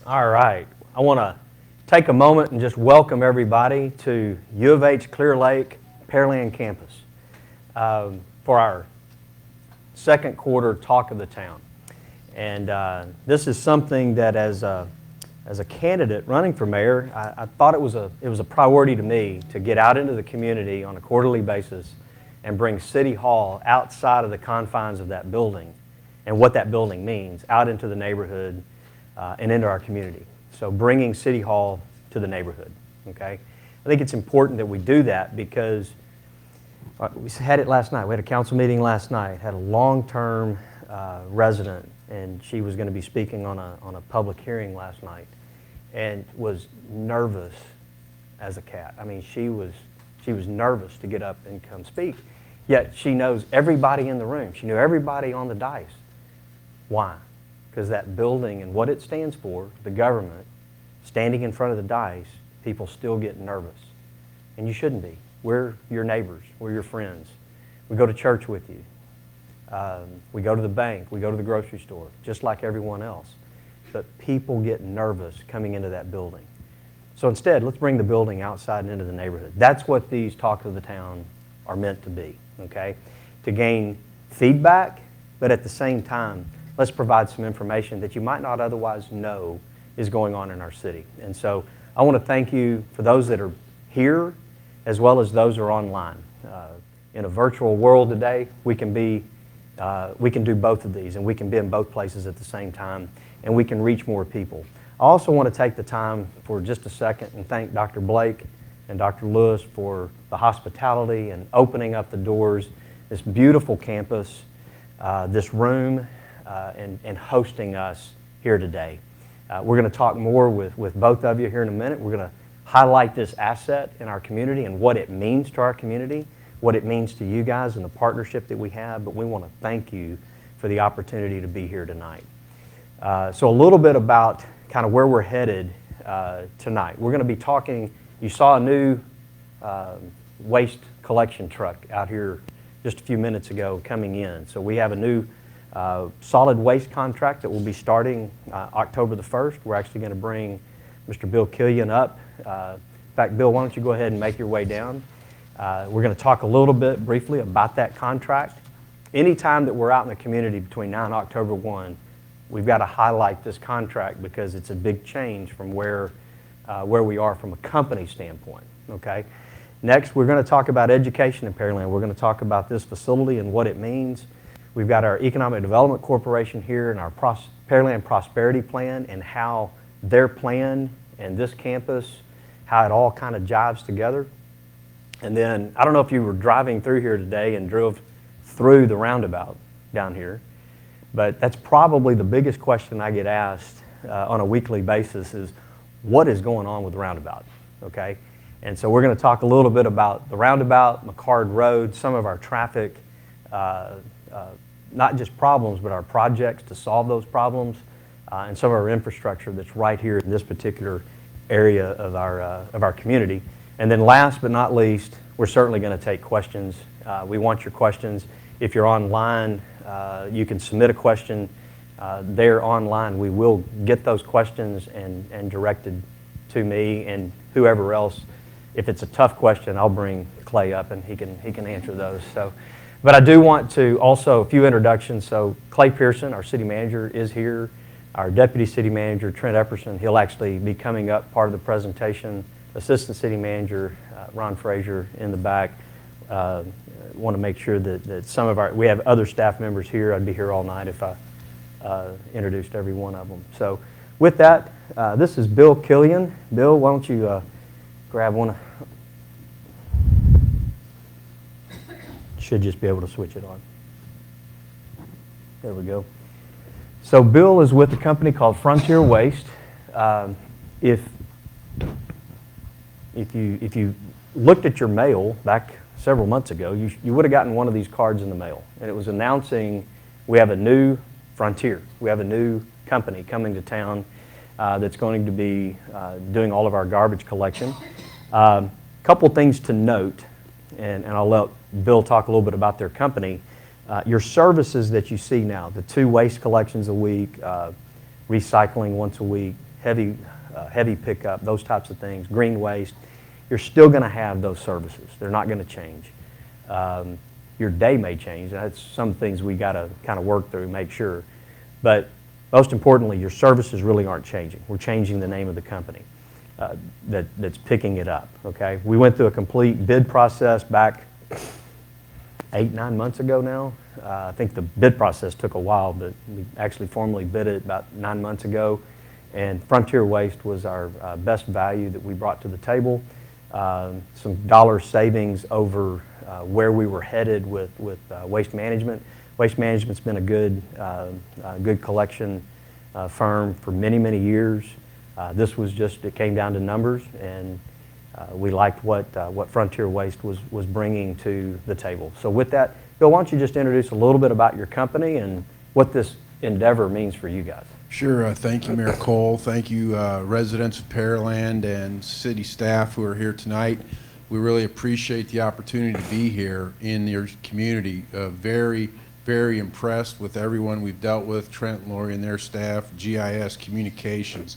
All right. I want to take a moment and just welcome everybody to U of H Clear Lake Pearland campus for our second quarter Talk of the Town. And this is something that as a candidate running for mayor, I thought it was a priority to me to get out into the community on a quarterly basis and bring City Hall outside of the confines of that building and what that building means out into the neighborhood and into our community. So bringing City Hall to the neighborhood, okay? I think it's important that we do that because we had it last night. We had a council meeting last night, had a long-term resident, and she was going to be speaking on a public hearing last night and was nervous as a cat. I mean, she was nervous to get up and come speak, yet she knows everybody in the room. She knew everybody on the dais. Why? Because that building and what it stands for, the government, standing in front of the dais, people still get nervous. And you shouldn't be. We're your neighbors. We're your friends. We go to church with you. We go to the bank. We go to the grocery store, just like everyone else. But people get nervous coming into that building. So instead, let's bring the building outside and into the neighborhood. That's what these Talks of the Town are meant to be, okay? To gain feedback, but at the same time, let's provide some information that you might not otherwise know is going on in our city. And so I want to thank you for those that are here as well as those who are online. In a virtual world today, we can do both of these, and we can be in both places at the same time, and we can reach more people. I also want to take the time for just a second and thank Dr. Blake and Dr. Lewis for the hospitality and opening up the doors, this beautiful campus, this room, and hosting us here today. We're going to talk more with both of you here in a minute. We're going to highlight this asset in our community and what it means to our community, what it means to you guys and the partnership that we have, but we want to thank you for the opportunity to be here tonight. So a little bit about kind of where we're headed tonight. We're going to be talking, you saw a new waste collection truck out here just a few minutes ago coming in. So we have a new solid waste contract that will be starting October the 1st. We're actually going to bring Mr. Bill Killian up. In fact, Bill, why don't you go ahead and make your way down. We're going to talk a little bit briefly about that contract. Anytime that we're out in the community between now and October 1, we've got to highlight this contract because it's a big change from where we are from a company standpoint, okay? Next, we're going to talk about education in Pearland. We're going to talk about this facility and what it means. We've got our Economic Development Corporation here and our Pearland Prosperity Plan and how their plan and this campus, how it all kind of jives together. And then, I don't know if you were driving through here today and drove through the roundabout down here, but that's probably the biggest question I get asked on a weekly basis is, what is going on with the roundabout, okay? And so we're going to talk a little bit about the roundabout, McHard Road, some of our traffic, not just problems, but our projects to solve those problems, and some of our infrastructure that's right here in this particular area of our community. And then last but not least, we're certainly going to take questions. We want your questions. If you're online, you can submit a question there online. We will get those questions and directed to me and whoever else. If it's a tough question, I'll bring Clay up and he can answer those. So, but I do want to also, a few introductions. So Clay Pearson, our city manager, is here. Our deputy city manager, Trent Epperson, he'll actually be coming up part of the presentation. Assistant city manager, Ron Frazier, in the back. Want to make sure that some of we have other staff members here. I'd be here all night if I introduced every one of them. So with that, this is Bill Killian. Bill, why don't you grab one? Should just be able to switch it on. There we go. So Bill is with a company called Frontier Waste. If you looked at your mail back several months ago, you would have gotten one of these cards in the mail. And it was announcing we have a new Frontier. We have a new company coming to town that's going to be doing all of our garbage collection. Couple things to note, and I'll let Bill talk a little bit about their company. Your services that you see now, the 2 waste collections a week, recycling once a week, heavy pickup, those types of things, green waste, you're still going to have those services. They're not going to change. Your day may change. That's some things we got to kind of work through, make sure. But most importantly, your services really aren't changing. We're changing the name of the company that's picking it up, okay? We went through a complete bid process back 8-9 months ago now. I think the bid process took a while, but we actually formally bid it about 9 months ago. And Frontier Waste was our best value that we brought to the table. Some dollar savings over where we were headed with Waste Management. Waste Management's been a good collection firm for many, many years. This was just, it came down to numbers, and we liked what Frontier Waste was bringing to the table. So with that, Bill, why don't you just introduce a little bit about your company and what this endeavor means for you guys? Sure. Thank you, Mayor Cole. Thank you, residents of Pearland and city staff who are here tonight. We really appreciate the opportunity to be here in your community. Very, very impressed with everyone we've dealt with, Trent, Lori, and their staff, GIS, communications,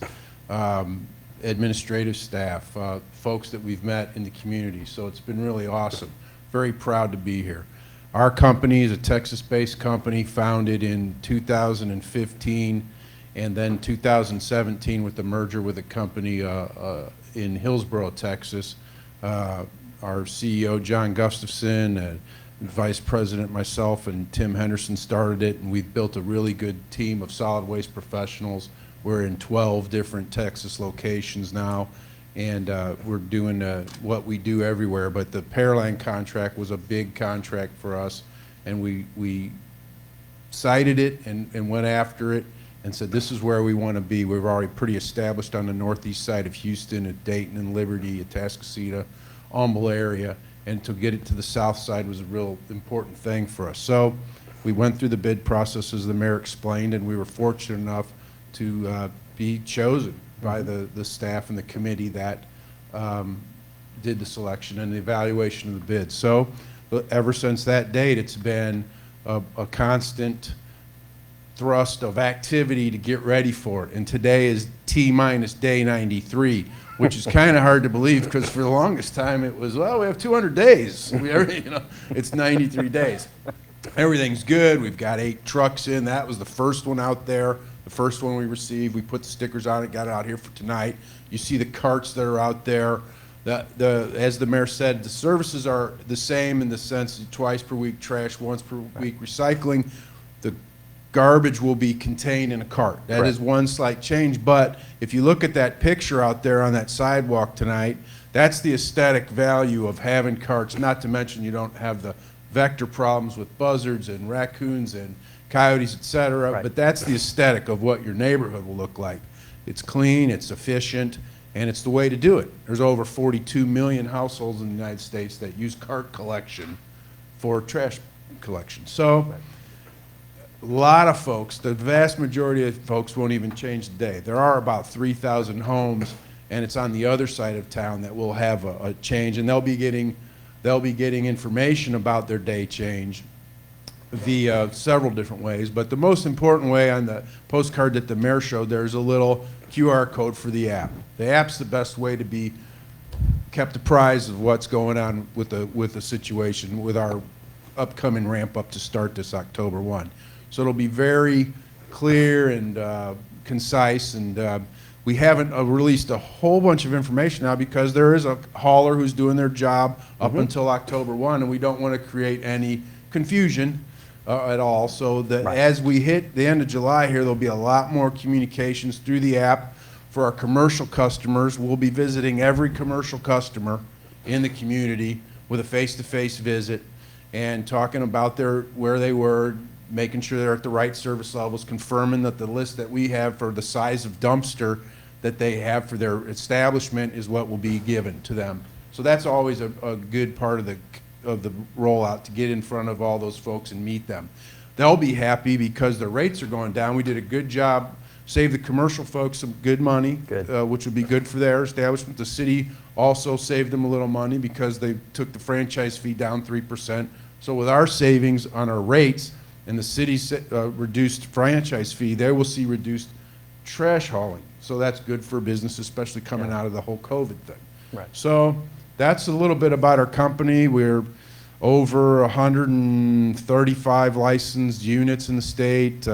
administrative staff, folks that we've met in the community. So it's been really awesome. Very proud to be here. Our company is a Texas-based company founded in 2015 and then 2017 with the merger with a company in Hillsboro, Texas. Our CEO, John Gustafson, Vice President, myself, and Tim Henderson started it, and we've built a really good team of solid waste professionals. We're in 12 different Texas locations now, and we're doing what we do everywhere. But the Pearland contract was a big contract for us, and we cited it and went after it and said, this is where we want to be. We're already pretty established on the northeast side of Houston, at Dayton and Liberty, at Atascocita, Humble area, and to get it to the south side was a real important thing for us. So we went through the bid process, as the mayor explained, and we were fortunate enough to be chosen by the staff and the committee that did the selection and the evaluation of the bid. So ever since that date, it's been a constant thrust of activity to get ready for it. And today is T-minus day 93, which is kind of hard to believe, because for the longest time it was, well, we have 200 days. It's 93 days. Everything's good. We've got 8 trucks in. That was the first one out there, the first one we received. We put the stickers on it, got it out here for tonight. You see the carts that are out there. As the mayor said, the services are the same in the sense that twice per week trash, once per week recycling. The garbage will be contained in a cart. That is one slight change, but if you look at that picture out there on that sidewalk tonight, that's the aesthetic value of having carts, not to mention you don't have the vector problems with buzzards and raccoons and coyotes, etc. But that's the aesthetic of what your neighborhood will look like. It's clean, it's efficient, and it's the way to do it. There's over 42 million households in the United States that use cart collection for trash collection. So a lot of folks, the vast majority of folks won't even change the day. There are about 3,000 homes, and it's on the other side of town that will have a change, and they'll be getting information about their day change via several different ways. But the most important way, on the postcard that the mayor showed, there's a little QR code for the app. The app's the best way to be kept apprised of what's going on with the situation with our upcoming ramp up to start this October 1. So it'll be very clear and concise, and we haven't released a whole bunch of information now because there is a hauler who's doing their job up until October 1, and we don't want to create any confusion at all. So that as we hit the end of July here, there'll be a lot more communications through the app for our commercial customers. We'll be visiting every commercial customer in the community with a face-to-face visit and talking about where they were, making sure they're at the right service levels, confirming that the list that we have for the size of dumpster that they have for their establishment is what will be given to them. So that's always a good part of the rollout, to get in front of all those folks and meet them. They'll be happy because the rates are going down. We did a good job, saved the commercial folks some good money, which would be good for their establishment. The city also saved them a little money because they took the franchise fee down 3%. So with our savings on our rates and the city's reduced franchise fee, they will see reduced trash hauling So that's good for business, especially coming Yeah. out of the whole COVID thing. Right. So that's a little bit about our company. We're over 135 licensed units in the state,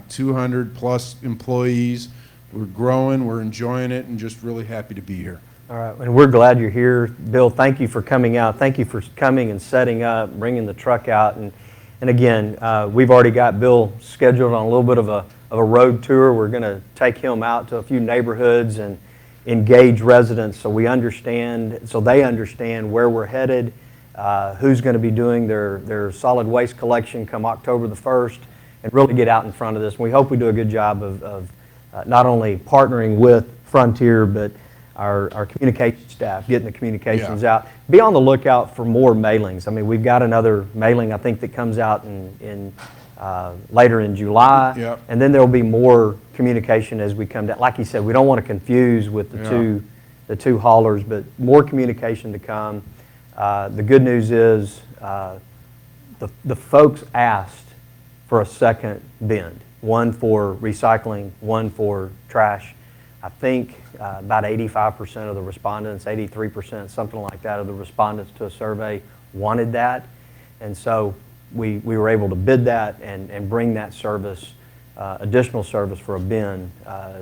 200 plus employees. We're growing, we're enjoying it, and just really happy to be here. All right, and we're glad you're here. Bill, thank you for coming out. Thank you for coming and setting up, bringing the truck out. And again, we've already got Bill scheduled on a little bit of a road tour. We're going to take him out to a few neighborhoods and engage residents so they understand where we're headed, who's going to be doing their solid waste collection come October the 1st, and really get out in front of this. We hope we do a good job of not only partnering with Frontier, but our communication staff, getting the communications out. Be on the lookout for more mailings. I mean, we've got another mailing, I think, that comes out in later in July. Yep. And then there will be more communication as we come down. Like you said, we don't want to confuse with the two haulers, but more communication to come. The good news is the folks asked for a second bend, one for recycling, one for trash. I think about 85% of the respondents, 83%, something like that, of the respondents to a survey wanted that. And so we were able to bid that and bring that service, additional service for a bin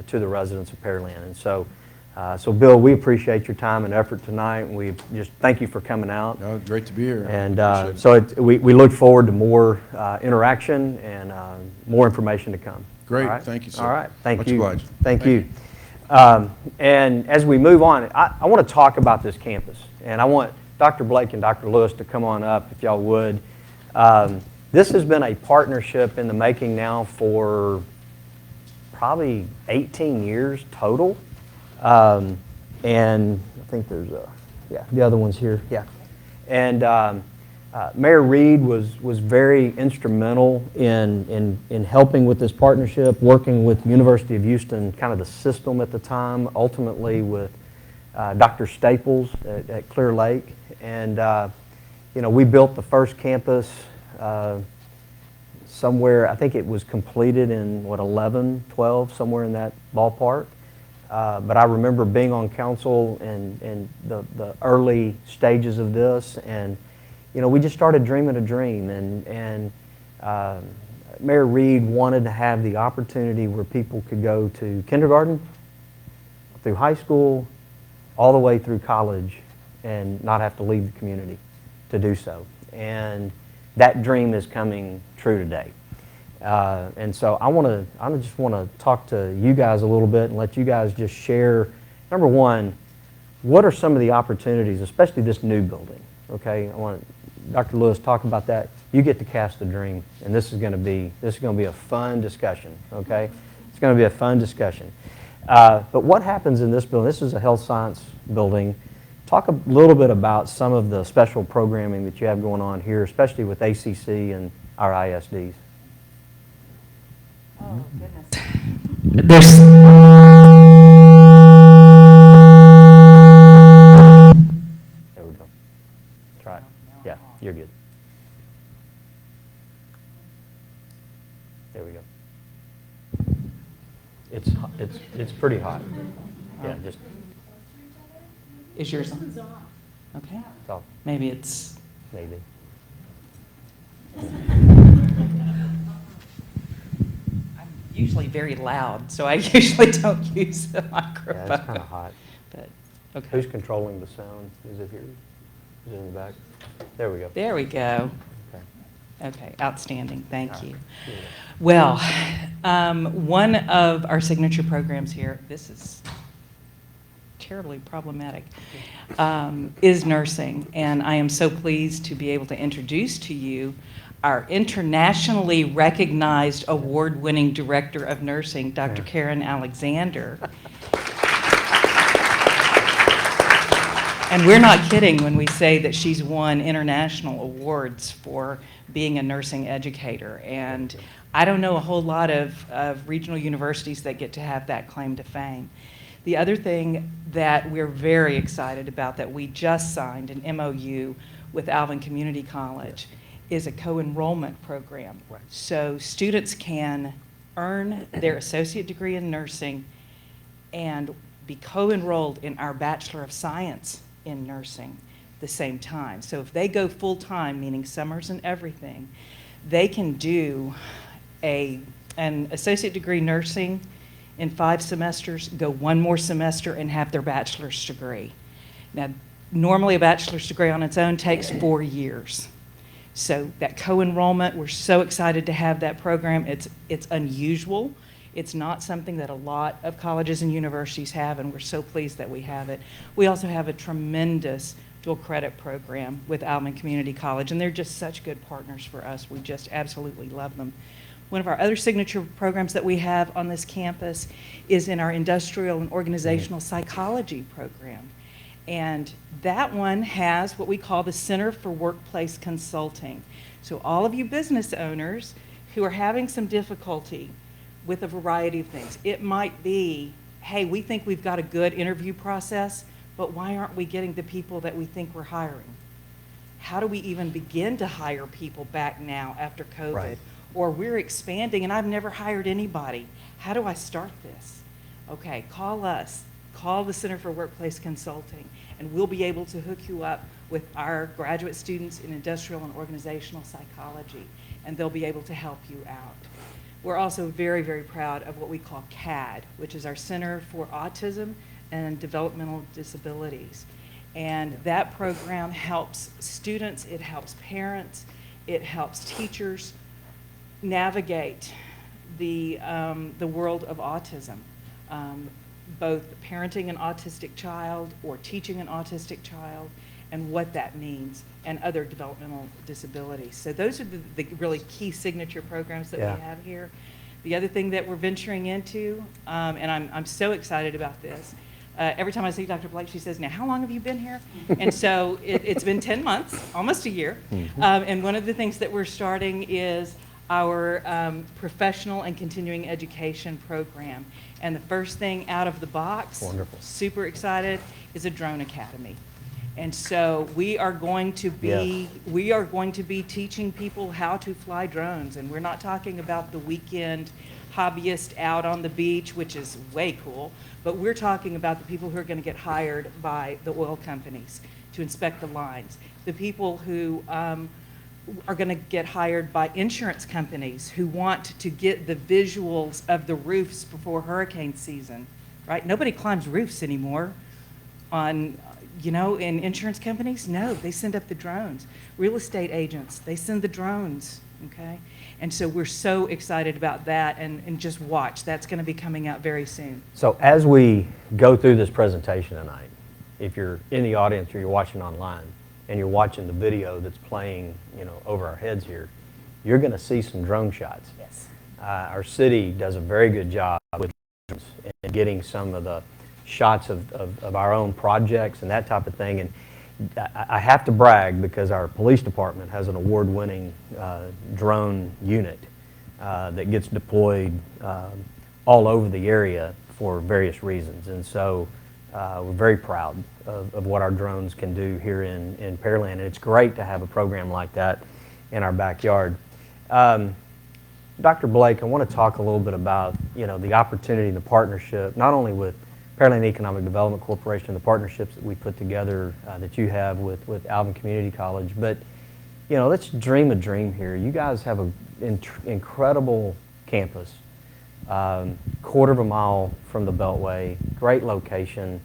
to the residents of Pearland. And so, Bill, we appreciate your time and effort tonight, and we just thank you for coming out. No, great to be here. And so we look forward to more interaction and more information to come. Great, All right? thank you, sir. All right, thank Much you. obliged. Thank you. And as we move on, I want to talk about this campus, and I want Dr. Blake and Dr. Lewis to come on up if y'all would. This has been a partnership in the making now for probably 18 years total. And I think there's the other one's here. Yeah. And Mayor Reed was very instrumental in helping with this partnership, working with University of Houston, kind of the system at the time, ultimately with Dr. Staples at Clear Lake. And, we built the first campus somewhere, I think it was completed in, 11, 12, somewhere in that ballpark. But I remember being on council in the early stages of this, and we just started dreaming a dream, and Mayor Reed wanted to have the opportunity where people could go to kindergarten, through high school, all the way through college, and not have to leave the community to do so. And that dream is coming true today. And so I just want to talk to you guys a little bit and let you guys just share, number one, what are some of the opportunities, especially this new building, okay? I want Dr. Lewis talk about that. You get to cast a dream, and this is going to be a fun discussion, okay? It's going to be a fun discussion. But what happens in this building? This is a health science building. Talk a little bit about some of the special programming that you have going on here, especially with ACC and our ISDs. Oh, goodness. There we go. Try it. Yeah, you're good. There we go. It's pretty hot. Yeah, just Is yours on? Okay. talk, Maybe it's, maybe. I'm usually very loud, so I usually don't use the microphone. Yeah, it's kind of hot. But, okay. Who's controlling the sound? Is it here? Is it in the back? There we go. There we go. Okay. Okay, outstanding. Thank you. Yeah. Well, one of our signature programs here, this is terribly problematic, is nursing. And I am so pleased to be able to introduce to you our internationally recognized award-winning director of nursing, Dr. Karen Alexander. And we're not kidding when we say that she's won international awards for being a nursing educator. And I don't know a whole lot of regional universities that get to have that claim to fame. The other thing that we're very excited about that we just signed an MOU with Alvin Community College is a co-enrollment program. Right. So students can earn their associate degree in nursing and be co-enrolled in our Bachelor of Science in Nursing at the same time. So if they go full-time, meaning summers and everything, they can do an associate degree nursing in 5 semesters, go 1 more semester and have their bachelor's degree. Now, normally a bachelor's degree on its own takes 4 years. So that co-enrollment, we're so excited to have that program. It's unusual. It's not something that a lot of colleges and universities have, and we're so pleased that we have it. We also have a tremendous dual credit program with Alvin Community College, and they're just such good partners for us. We just absolutely love them. One of our other signature programs that we have on this campus is in our industrial and organizational psychology program. And that one has what we call the Center for Workplace Consulting. So all of you business owners who are having some difficulty with a variety of things. It might be, hey, we think we've got a good interview process, but why aren't we getting the people that we think we're hiring? How do we even begin to hire people back now after COVID? Right. Or we're expanding and I've never hired anybody. How do I start this? Okay, call us. Call the Center for Workplace Consulting, and we'll be able to hook you up with our graduate students in industrial and organizational psychology, and they'll be able to help you out. We're also very, very proud of what we call CAD, which is our Center for Autism and Developmental Disabilities. And that program helps students, it helps parents, it helps teachers navigate the world of autism, both parenting an autistic child or teaching an autistic child, and what that means, and other developmental disabilities. So those are the really key signature programs that we have here. The other thing that we're venturing into, and I'm so excited about this, every time I see Dr. Blake, she says, now, how long have you been here? And so it's been 10 months, almost a year. And one of the things that we're starting is our professional and continuing education program. And the first thing out of the box, Wonderful. super excited, is a drone academy. And so we are going to be teaching people how to fly drones. And we're not talking about the weekend hobbyist out on the beach, which is way cool, but we're talking about the people who are going to get hired by the oil companies to inspect the lines, the people who are going to get hired by insurance companies who want to get the visuals of the roofs before hurricane season, right? Nobody climbs roofs anymore in insurance companies. No, they send up the drones. Real estate agents, they send the drones, okay? And so we're so excited about that, and just watch. That's going to be coming out very soon. So as we go through this presentation tonight, if you're in the audience or you're watching online, and you're watching the video that's playing, over our heads here, you're going to see some drone shots. Yes. Our city does a very good job with drones and getting some of the shots of our own projects and that type of thing. And I have to brag because our police department has an award-winning drone unit that gets deployed all over the area for various reasons. And so we're very proud of what our drones can do here in Pearland. And it's great to have a program like that in our backyard. Dr. Blake, I want to talk a little bit about the opportunity and the partnership, not only with Pearland Economic Development Corporation, the partnerships that we put together that you have with Alvin Community College, but let's dream a dream here. You guys have an incredible campus, quarter of a mile from the Beltway, great location.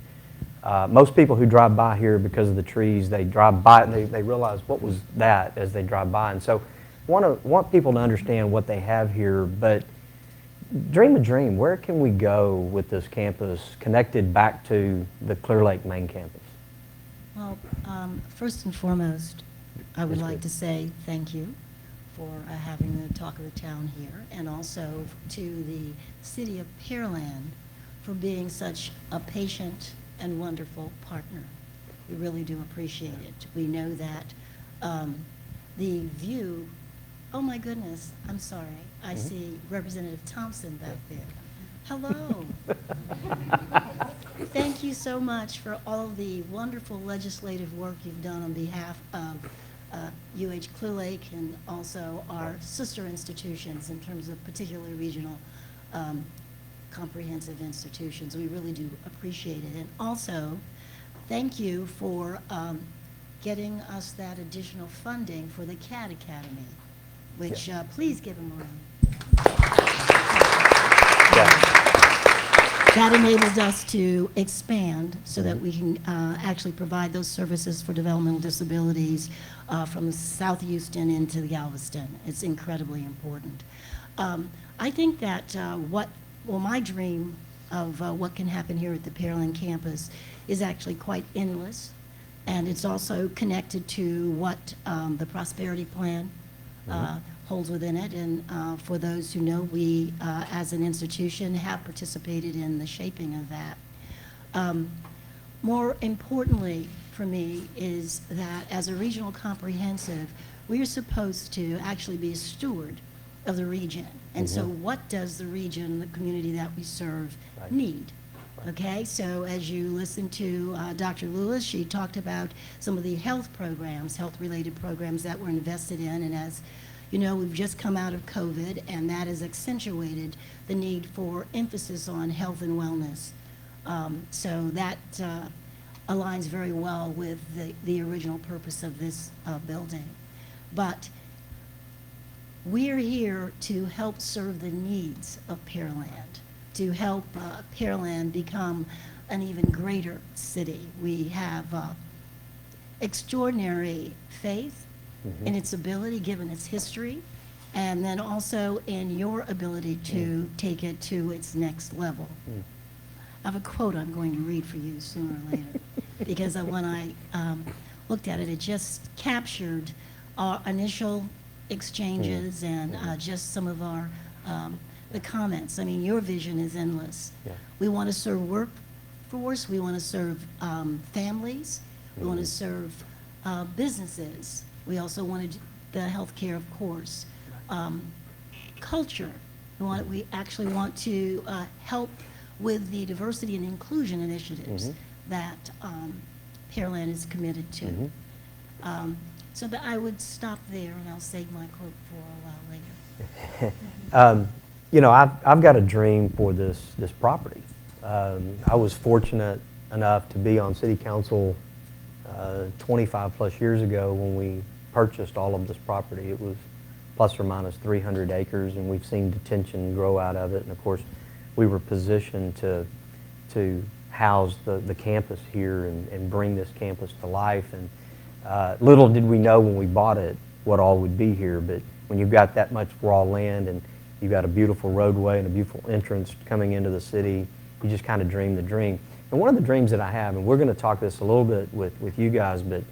Most people who drive by here because of the trees, they drive by and they realize what was that as they drive by. And so want people to understand what they have here, but dream a dream. Where can we go with this campus connected back to the Clear Lake main campus? Well, first and foremost, I would Yes, like ma'am. to say thank you for having the talk of the town here, and also to the city of Pearland for being such a patient and wonderful partner. We really do appreciate it. We know that the view, oh my goodness, I'm sorry, I see Representative Thompson back there. Hello. Thank you so much for all the wonderful legislative work you've done on behalf of UH Clear Lake and also our sister institutions in terms of particularly regional comprehensive institutions. We really do appreciate it. And also, thank you for getting us that additional funding for the CAD Academy, which, please give them a round. That enabled us to expand so that we can actually provide those services for developmental disabilities from South Houston into Galveston. It's incredibly important. I think that my dream of what can happen here at the Pearland campus is actually quite endless, and it's also connected to what the Prosperity Plan holds within it. And for those who know, we as an institution have participated in the shaping of that. More importantly for me is that as a regional comprehensive, we are supposed to actually be a steward of the region. And so what does the region, the community that we serve, need? Okay, so as you listen to Dr. Lewis, she talked about some of the health programs, health-related programs that we're invested in, and as you know, we've just come out of COVID, and that has accentuated the need for emphasis on health and wellness. So that aligns very well with the original purpose of this building. But we're here to help serve the needs of Pearland, to help Pearland become an even greater city. We have extraordinary faith in its ability, given its history, and then also in your ability to take it to its next level. I have a quote I'm going to read for you sooner or later, because when I looked at it, it just captured our initial exchanges and just some of our the comments. I mean, your vision is endless. We want to serve workforce, we want to serve families, we want to serve businesses. We also wanted the healthcare, of course. Culture. We actually want to help with the diversity and inclusion initiatives that Pearland is committed to. So that I would stop there, and I'll save my quote for a while later. You know, I've got a dream for this property. I was fortunate enough to be on City Council 25 plus years ago when we purchased all of this property. It was plus or minus 300 acres, and we've seen detention grow out of it. And of course, we were positioned to house the campus here and bring this campus to life. And little did we know when we bought it what all would be here, but when you've got that much raw land and you've got a beautiful roadway and a beautiful entrance coming into the city, you just kind of dream the dream. And one of the dreams that I have, and we're going to talk this a little bit with you guys, but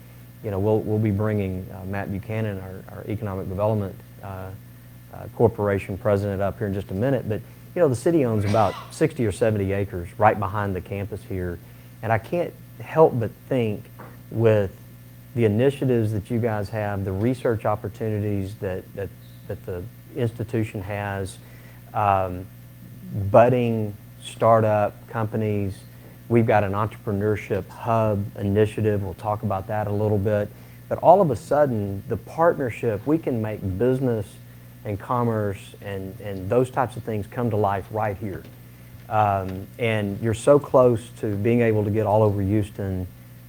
you know, we'll be bringing Matt Buchanan, our Economic Development Corporation president, up here in just a minute. But you know, the city owns about 60 or 70 acres right behind the campus here, and I can't help but think with the initiatives that you guys have, the research opportunities that the institution has, budding startup companies. We've got an entrepreneurship hub initiative. We'll talk about that a little bit. But all of a sudden, the partnership, we can make business and commerce and those types of things come to life right here. And you're so close to being able to get all over Houston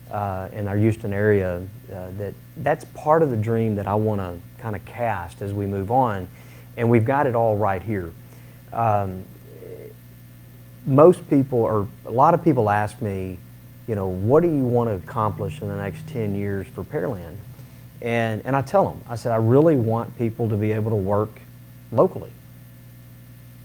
in our Houston area that's part of the dream that I want to kind of cast as we move on. And we've got it all right here. Most people, or a lot of people ask me, you know, what do you want to accomplish in the next 10 years for Pearland? And I tell them, I said, I really want people to be able to work locally.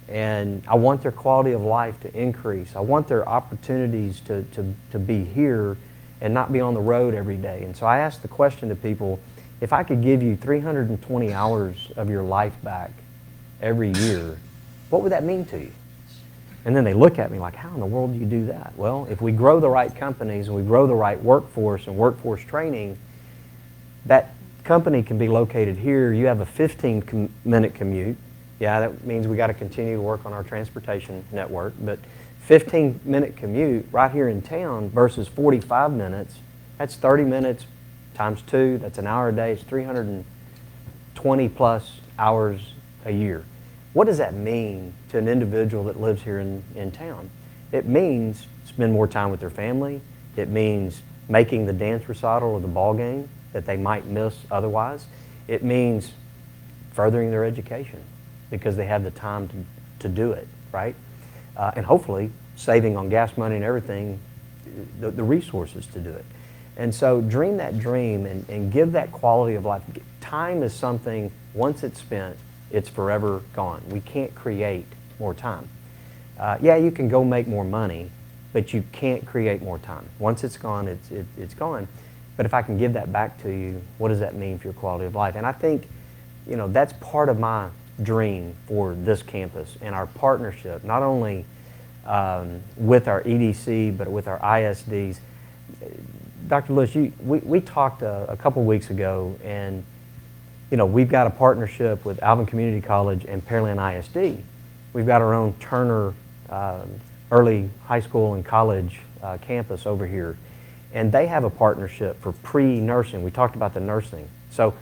And I want their quality of life to increase. I want their opportunities to be here and not be on the road every day. And so I asked the question to people, if I could give you 320 hours of your life back every year, what would that mean to you? And then they look at me like, how in the world do you do that? Well, if we grow the right companies and we grow the right workforce and workforce training, that company can be located here. You have a 15-minute commute. Yeah, that means we got to continue to work on our transportation network, but 15-minute commute right here in town versus 45 minutes, that's 30 minutes times 2, that's an hour a day, it's 320 plus hours a year. what does that mean to an individual that lives here in town? It means spend more time with their family. It means making the dance recital or the ball game that they might miss otherwise. It means furthering their education because they have the time to do it, right? And hopefully saving on gas money and everything, the resources to do it. And so dream that dream and give that quality of life. Time is something, once it's spent, it's forever gone. We can't create more time. Yeah, you can go make more money, but you can't create more time. Once it's gone, it's gone. But if I can give that back to you, what does that mean for your quality of life? And I think, that's part of my dream for this campus and our partnership, not only with our EDC, but with our ISDs. Dr. Lewis, we talked a couple weeks ago, and we've got a partnership with Alvin Community College and Pearland ISD. We've got our own Turner early high school and college campus over here, and they have a partnership for pre-nursing. We talked about the nursing. So,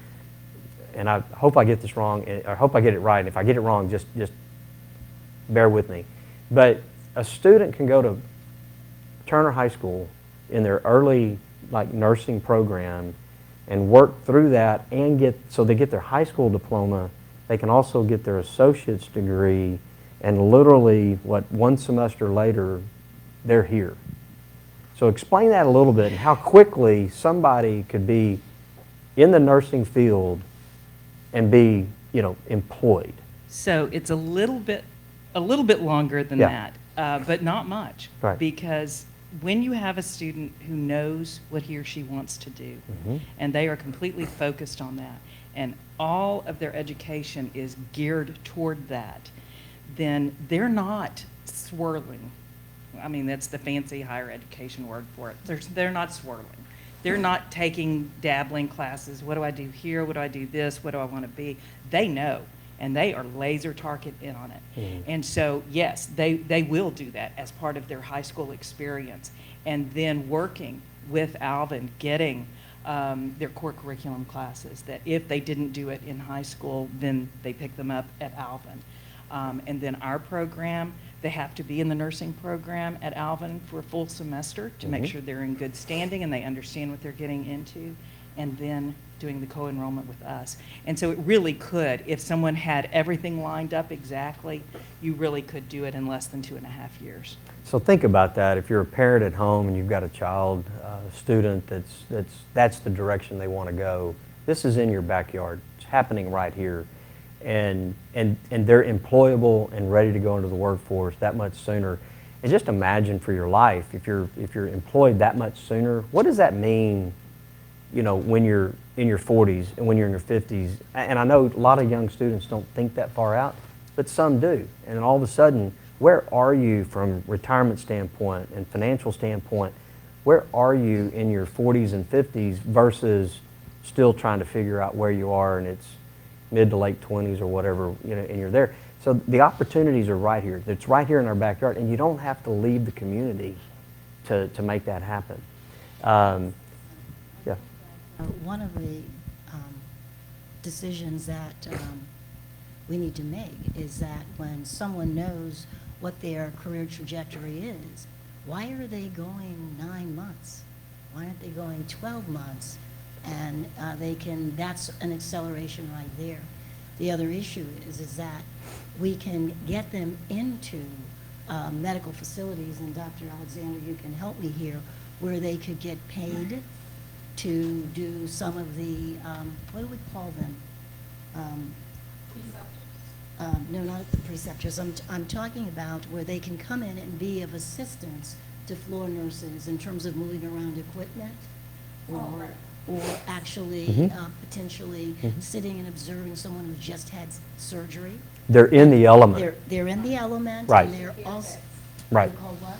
and I hope I get this wrong, I hope I get it right. If I get it wrong, just bear with me. But a student can go to Turner High School in their early nursing program and work through that and so they get their high school diploma. They can also get their associate's degree, and literally, one semester later, they're here. So explain that a little bit and how quickly somebody could be in the nursing field and be, employed. So it's a little bit longer than Yeah. that, but not much. Right. Because when you have a student who knows what he or she wants to do, and they are completely focused on that, and all of their education is geared toward that, then they're not swirling. I mean, that's the fancy higher education word for it. They're not swirling. They're not taking dabbling classes. What do I do here? What do I do this? What do I want to be? They know, and they are laser target in on it. And so, yes, they will do that as part of their high school experience. And then working with Alvin, getting their core curriculum classes, that if they didn't do it in high school, then they pick them up at Alvin. And then our program, they have to be in the nursing program at Alvin for a full semester to make sure they're in good standing and they understand what they're getting into, and then doing the co-enrollment with us. And so it really could, if someone had everything lined up exactly, you really could do it in less than 2.5 years. So think about that. If you're a parent at home and you've got a child, student that's the direction they want to go, this is in your backyard. It's happening right here. And they're employable and ready to go into the workforce that much sooner. And just imagine for your life, if you're employed that much sooner, what does that mean, when you're in your 40s and when you're in your 50s? And I know a lot of young students don't think that far out, but some do. And all of a sudden, where are you from retirement standpoint and financial standpoint? Where are you in your 40s and 50s versus still trying to figure out where you are, and it's mid to late 20s or whatever, and you're there. So the opportunities are right here. It's right here in our backyard, and you don't have to leave the community to make that happen. Yeah. One of the decisions that we need to make is that when someone knows what their career trajectory is, why are they going 9 months? Why aren't they going 12 months? And that's an acceleration right there. The other issue is that we can get them into medical facilities, and Dr. Alexander, you can help me here, where they could get paid to do some of the, what do we call them? No, not the preceptors. I'm talking about where they can come in and be of assistance to floor nurses in terms of moving around equipment, or actually potentially sitting and observing someone who just had surgery. They're in the element. They're in the element, Right. and they're also Right. they're called what?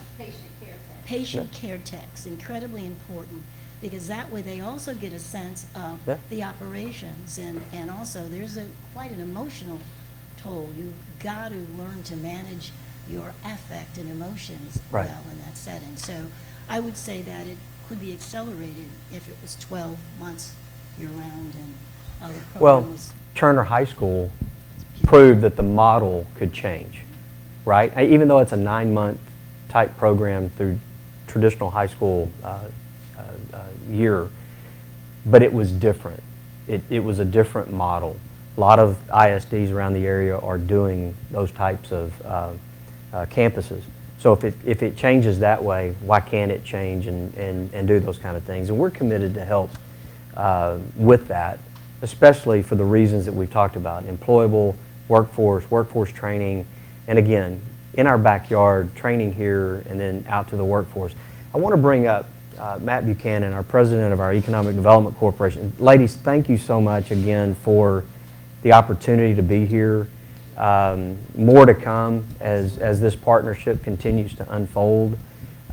Patient care techs. Incredibly important, because that way they also get a sense of the operations, and also there's quite an emotional toll. You've got to learn to manage your affect and emotions Right. well in that setting. So I would say that it could be accelerated if it was 12 months year-round, and the program Well, was Turner High School, proved that the model could change, right? Even though it's a 9-month type program through traditional high school year, but it was different. It was a different model. A lot of ISDs around the area are doing those types of campuses. So if it changes that way, why can't it change and do those kind of things? And we're committed to help with that, especially for the reasons that we've talked about: employable workforce training, and again, in our backyard, training here and then out to the workforce. I want to bring up Matt Buchanan, our president of our Economic Development Corporation. Ladies, thank you so much again for the opportunity to be here. More to come as this partnership continues to unfold.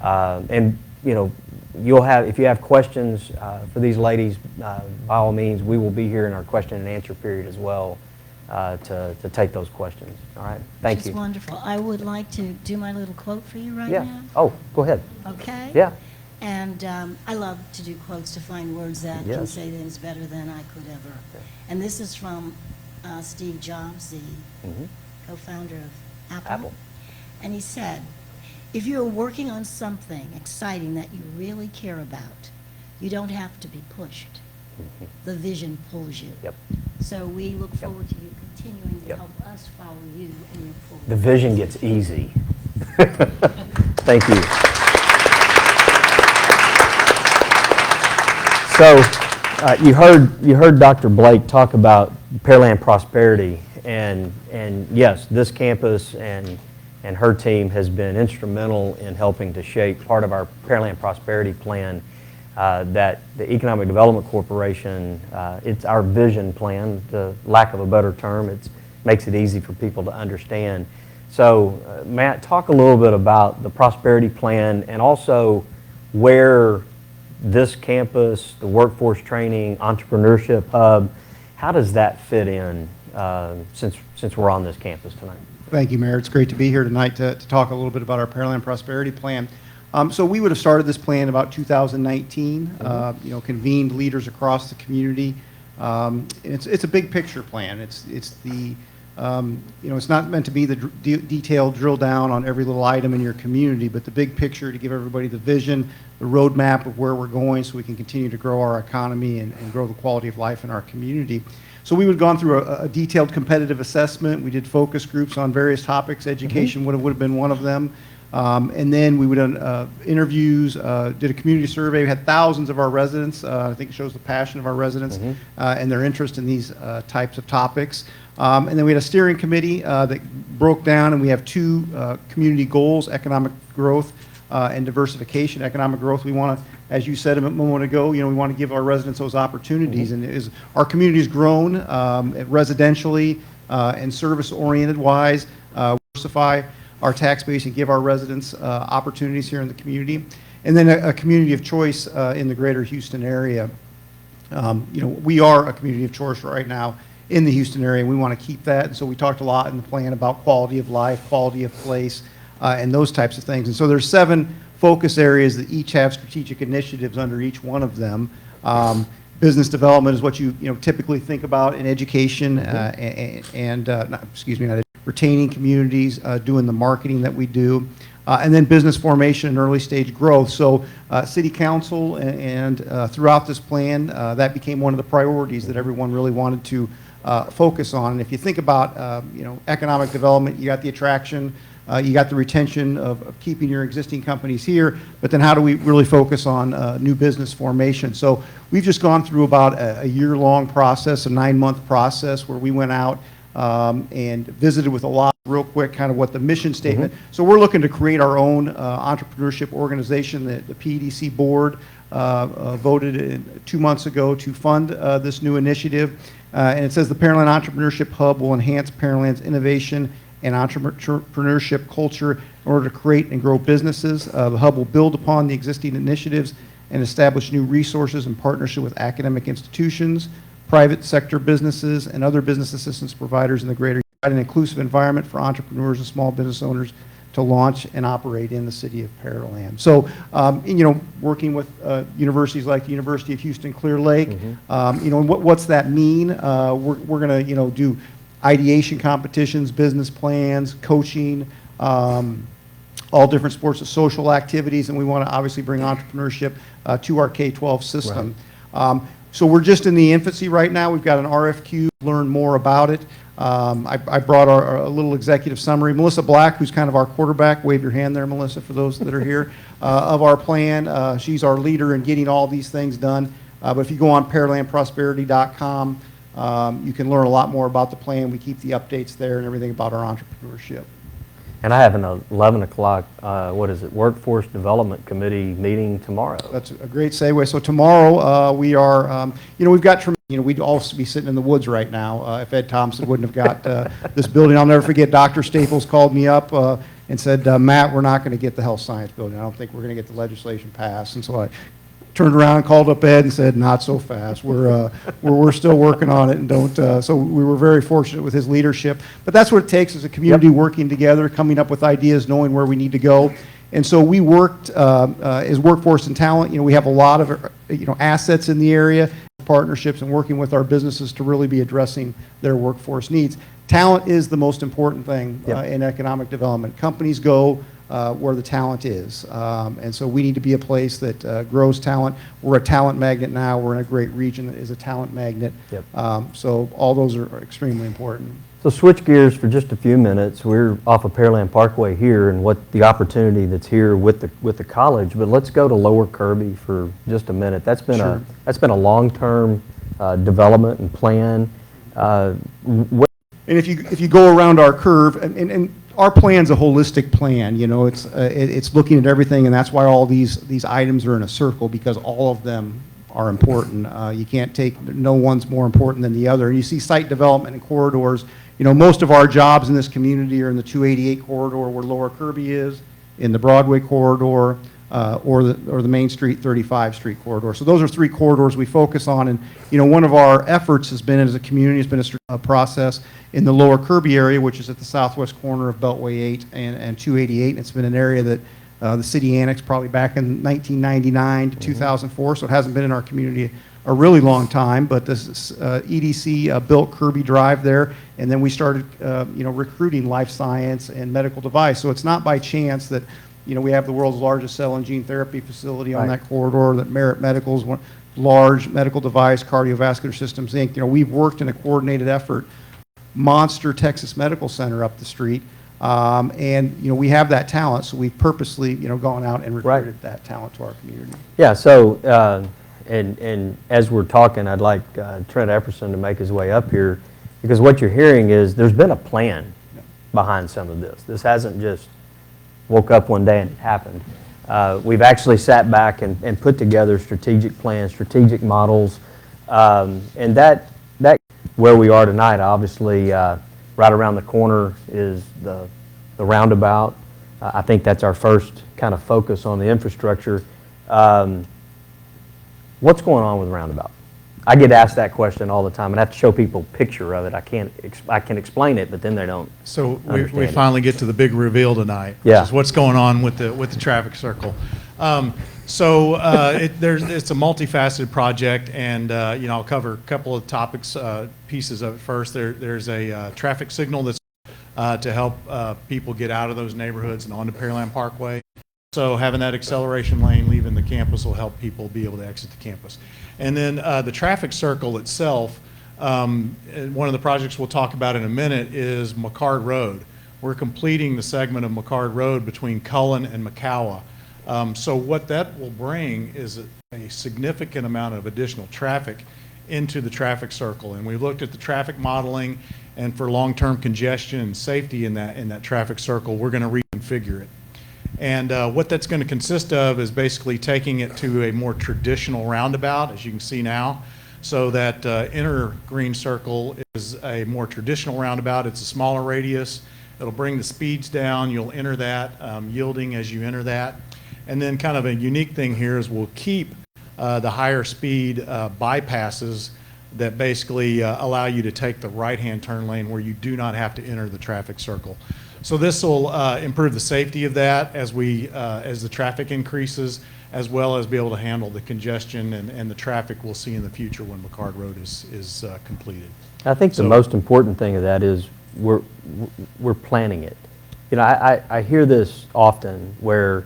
And you know, if you have questions for these ladies, by all means, we will be here in our question and answer period as well to take those questions. All right, thank you. It's wonderful. I would like to do my little quote for you right Yeah. now. Oh, go ahead. Okay? Yeah. And I love to do quotes to find words that can Yes. say things better than I could ever. And this is from Steve Jobs, the Mhm. co-founder of Apple. Apple. And he said, if you're working on something exciting that you really care about, you don't have to be pushed. The vision pulls you. Yep. So we look forward to you continuing to Yep. help us follow you in your forward. The vision gets easy. Thank you. So you heard Dr. Blake talk about Pearland prosperity, and yes, this campus and her team has been instrumental in helping to shape part of our Pearland prosperity plan that the Economic Development Corporation, it's our vision plan, the lack of a better term. It makes it easy for people to understand. So Matt, talk a little bit about the prosperity plan and also where this campus, the workforce training, entrepreneurship hub, how does that fit in since we're on this campus tonight? Thank you, Mayor. It's great to be here tonight to talk a little bit about our Pearland Prosperity Plan. So we would have started this plan about 2019, convened leaders across the community. It's a big picture plan. It's not meant to be the detailed drill down on every little item in your community, but the big picture to give everybody the vision, the roadmap of where we're going so we can continue to grow our economy and grow the quality of life in our community. So we would have gone through a detailed competitive assessment. We did focus groups on various topics. Education would have been one of them. And then we would have interviews, did a community survey. We had thousands of our residents. I think it shows the passion of our residents and their interest in these types of topics. And then we had a steering committee that broke down, and we have two community goals: economic growth and diversification. Economic growth, we want to, as you said a moment ago, we want to give our residents those opportunities. And as our community has grown residentially and service-oriented wise, diversify our tax base and give our residents opportunities here in the community. And then a community of choice in the greater Houston area. We are a community of choice right now in the Houston area, and we want to keep that. And so we talked a lot in the plan about quality of life, quality of place, and those types of things. And so there's 7 focus areas that each have strategic initiatives under each one of them. Business development is what you typically think about in education, retaining communities, doing the marketing that we do, and then business formation and early stage growth. So City Council and throughout this plan, that became one of the priorities that everyone really wanted to focus on. And if you think about economic development, you got the attraction, you got the retention of keeping your existing companies here, but then how do we really focus on new business formation? So we've just gone through about a year-long process, a 9-month process where we went out and visited with a lot, real quick, kind of what the mission statement. So we're looking to create our own entrepreneurship organization. The PEDC board voted 2 months ago to fund this new initiative. And it says the Pearland Entrepreneurship Hub will enhance Pearland's innovation and entrepreneurship culture in order to create and grow businesses. The hub will build upon the existing initiatives and establish new resources in partnership with academic institutions, private sector businesses, and other business assistance providers in the greater an inclusive environment for entrepreneurs and small business owners to launch and operate in the city of Pearland. So, working with universities like the University of Houston Clear Lake, what's that mean? We're going to, do ideation competitions, business plans, coaching, all different sorts of social activities, and we want to obviously bring entrepreneurship to our K-12 system. So we're just in the infancy right now. We've got an RFQ, learn more about it. I brought a little executive summary. Melissa Black, who's kind of our quarterback, wave your hand there, Melissa, for those that are here, of our plan. She's our leader in getting all these things done. But if you go on pearlandprosperity.com, you can learn a lot more about the plan. We keep the updates there and everything about our entrepreneurship. And I have an 11 o'clock, Workforce Development Committee meeting tomorrow. That's a great segue. So tomorrow we are, we've got, we'd all be sitting in the woods right now if Ed Thompson wouldn't have got this building. I'll never forget Dr. Staples called me up and said, Matt, we're not going to get the health science building. I don't think we're going to get the legislation passed. And so I turned around and called up Ed and said, not so fast. We're still working on it, and don't. So we were very fortunate with his leadership. But that's what it takes as a community working together, coming up with ideas, knowing where we need to go. And so we worked as Workforce and Talent. We have a lot of assets in the area, partnerships, and working with our businesses to really be addressing their workforce needs. Talent is the most important thing in economic development. Companies go where the talent is. And so we need to be a place that grows talent. We're a talent magnet now. We're in a great region that is a talent magnet. So all those are extremely important. So switch gears for just a few minutes. We're off of Pearland Parkway here and what the opportunity that's here with the college, but let's go to Lower Kirby for just a minute. That's been a long-term development and plan. And if you go around our curve, and our plan's a holistic plan, it's looking at everything, and that's why all these items are in a circle, because all of them are important. You can't take, no one's more important than the other. And you see site development and corridors. Most of our jobs in this community are in the 288 corridor where Lower Kirby is, in the Broadway corridor, or the Main Street 35 Street corridor. So those are three corridors we focus on. And one of our efforts has been, as a community, has been a process in the Lower Kirby area, which is at the southwest corner of Beltway 8 and 288. And it's been an area that the city annexed probably back in 1999 to 2004. So it hasn't been in our community a really long time. But this EDC built Kirby Drive there, and then we started recruiting life science and medical device. So it's not by chance that we have the world's largest cell and gene therapy facility on that corridor, that Merit Medical's one large medical device, Cardiovascular Systems, Inc. We've worked in a coordinated effort, monster Texas Medical Center up the street, and we have that talent, so we've purposely gone out and recruited that talent to our community. Yeah, so, and as we're talking, I'd like Trent Epperson to make his way up here, because what you're hearing is there's been a plan behind some of this. This hasn't just woke up one day and it happened. We've actually sat back and put together strategic plans, strategic models, and that where we are tonight, obviously, right around the corner is the roundabout. I think that's our first kind of focus on the infrastructure. What's going on with the roundabout? I get asked that question all the time, and I have to show people a picture of it. I can explain it, but then they don't. So we finally get to the big reveal tonight, which is what's going on with the traffic circle. It's a multifaceted project, and I'll cover a couple of topics, pieces of it first. There's a traffic signal that's to help people get out of those neighborhoods and onto Pearland Parkway. So having that acceleration lane leaving the campus will help people be able to exit the campus. And then the traffic circle itself, one of the projects we'll talk about in a minute is McHard Road. We're completing the segment of McHard Road between Cullen and McCowa. So what that will bring is a significant amount of additional traffic into the traffic circle. And we looked at the traffic modeling, and for long-term congestion and safety in that traffic circle, we're going to reconfigure it. And what that's going to consist of is basically taking it to a more traditional roundabout, as you can see now. So that inner green circle is a more traditional roundabout. It's a smaller radius. It'll bring the speeds down. You'll enter that, yielding as you enter that. And then kind of a unique thing here is we'll keep the higher speed bypasses that basically allow you to take the right-hand turn lane where you do not have to enter the traffic circle. So this will improve the safety of that as the traffic increases, as well as be able to handle the congestion and the traffic we'll see in the future when McHard Road is completed. I think the So- most important thing of that is we're planning it. You know, I hear this often where,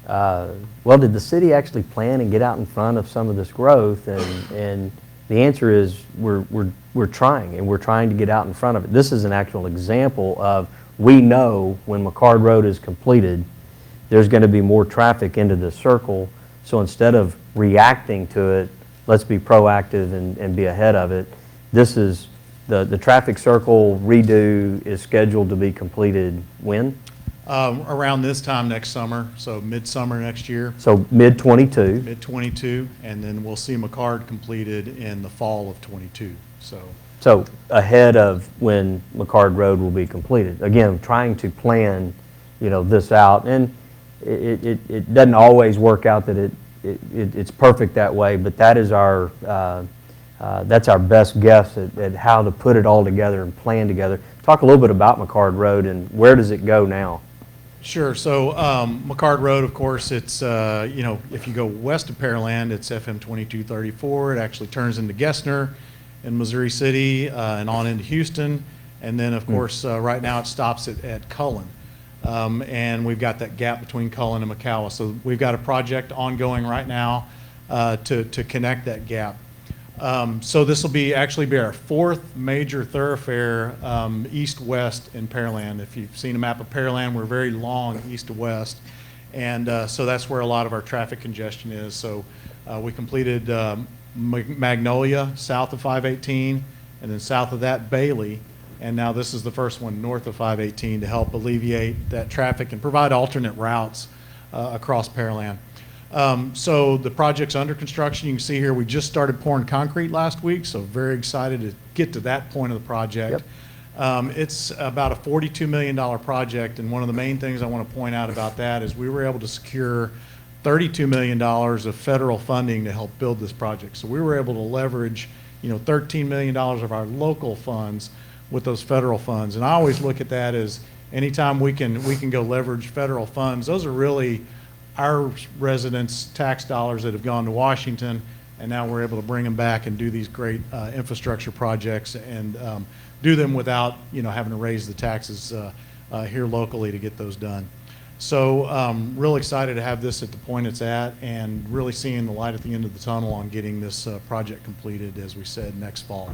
well, did the city actually plan and get out in front of some of this growth? And the answer is we're trying, and we're trying to get out in front of it. This is an actual example of, we know when McHard Road is completed, there's going to be more traffic into this circle. So instead of reacting to it, let's be proactive and be ahead of it. This is the traffic circle redo is scheduled to be completed when? Around this time next summer, so midsummer next year, So mid-22. mid-22, and then we'll see McHard completed in the fall of '22. So ahead of when McHard Road will be completed. Again, trying to plan, this out. And it doesn't always work out that it's perfect that way, but that is that's our best guess at how to put it all together and plan together. Talk a little bit about McHard Road and where does it go now? Sure. So McHard Road, of course, it's, if you go west of Pearland, it's FM 2234. It actually turns into Gessner in Missouri City and on into Houston. And then, of course, right now it stops at Cullen. And we've got that gap between Cullen and McCalla. So we've got a project ongoing right now to connect that gap. So this will actually be our fourth major thoroughfare east-west in Pearland. If you've seen a map of Pearland, we're very long east to west. And so that's where a lot of our traffic congestion is. So we completed Magnolia south of 518, and then south of that Bailey. And now this is the first one north of 518 to help alleviate that traffic and provide alternate routes across Pearland. So the project's under construction. You can see here we just started pouring concrete last week, so very excited to get to that point of the project. Yep. It's about a $42 million project, and one of the main things I want to point out about that is we were able to secure $32 million of federal funding to help build this project. So we were able to leverage, $13 million of our local funds with those federal funds. And I always look at that as anytime we can go leverage federal funds, those are really our residents' tax dollars that have gone to Washington, and now we're able to bring them back and do these great infrastructure projects and do them without having to raise the taxes here locally to get those done. So real excited to have this at the point it's at, and really seeing the light at the end of the tunnel on getting this project completed, as we said, next fall.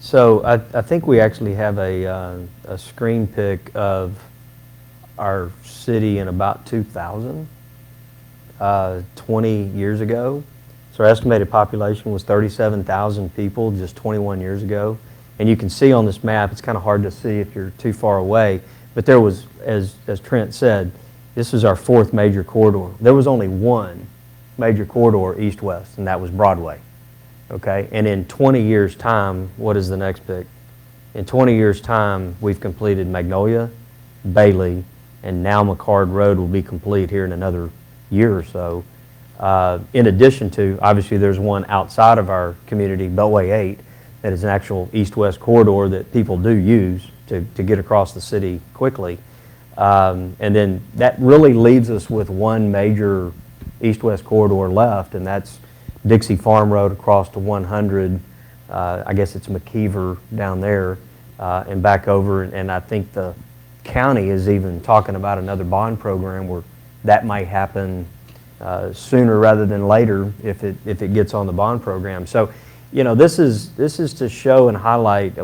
So I think we actually have a screen pic of our city in about 2000, 20 years ago. So our estimated population was 37,000 people just 21 years ago. And you can see on this map, it's kind of hard to see if you're too far away, but there was, as Trent said, this is our fourth major corridor. There was only one major corridor east-west, and that was Broadway. Okay, and in 20 years' time, what is the next pick? In 20 years' time, we've completed Magnolia, Bailey, and now McHard Road will be complete here in another year or so. In addition to, obviously, there's one outside of our community, Beltway 8, that is an actual east-west corridor that people do use to get across the city quickly. And then that really leaves us with one major east-west corridor left, and that's Dixie Farm Road across to 100, I guess it's McKeever down there, and back over. And I think the county is even talking about another bond program where that might happen sooner rather than later if it gets on the bond program. So, this is to show and highlight.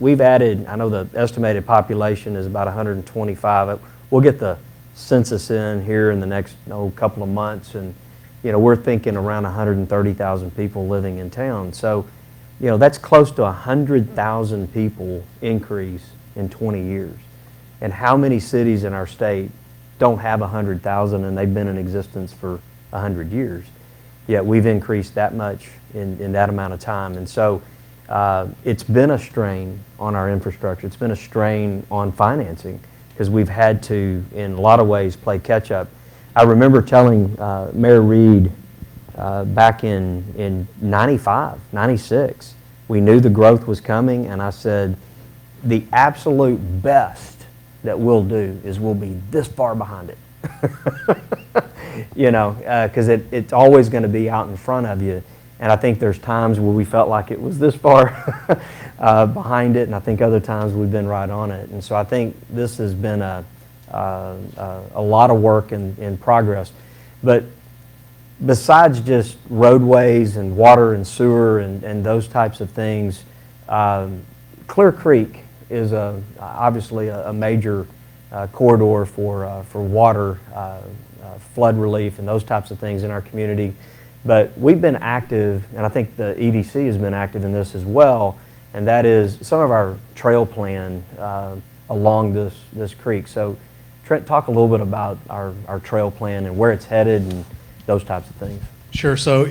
We've added. I know the estimated population is about 125. We'll get the census in here in the next couple of months, and we're thinking around 130,000 people living in town. So, that's close to 100,000 people increase in 20 years. And how many cities in our state don't have 100,000 and they've been in existence for 100 years? Yet we've increased that much in that amount of time. And so it's been a strain on our infrastructure. It's been a strain on financing because we've had to, in a lot of ways, play catch up. I remember telling Mayor Reed back in 95, 96, we knew the growth was coming, and I said, the absolute best that we'll do is we'll be this far behind it. you know, because it's always going to be out in front of you. And I think there's times where we felt like it was this far behind it, and I think other times we've been right on it. And so I think this has been a lot of work in progress. But besides just roadways and water and sewer and those types of things, Clear Creek is obviously a major corridor for water, flood relief, and those types of things in our community. But we've been active, and I think the EDC has been active in this as well, and that is some of our trail plan along this creek. So Trent, talk a little bit about our trail plan and where it's headed and those types of things. Sure. So,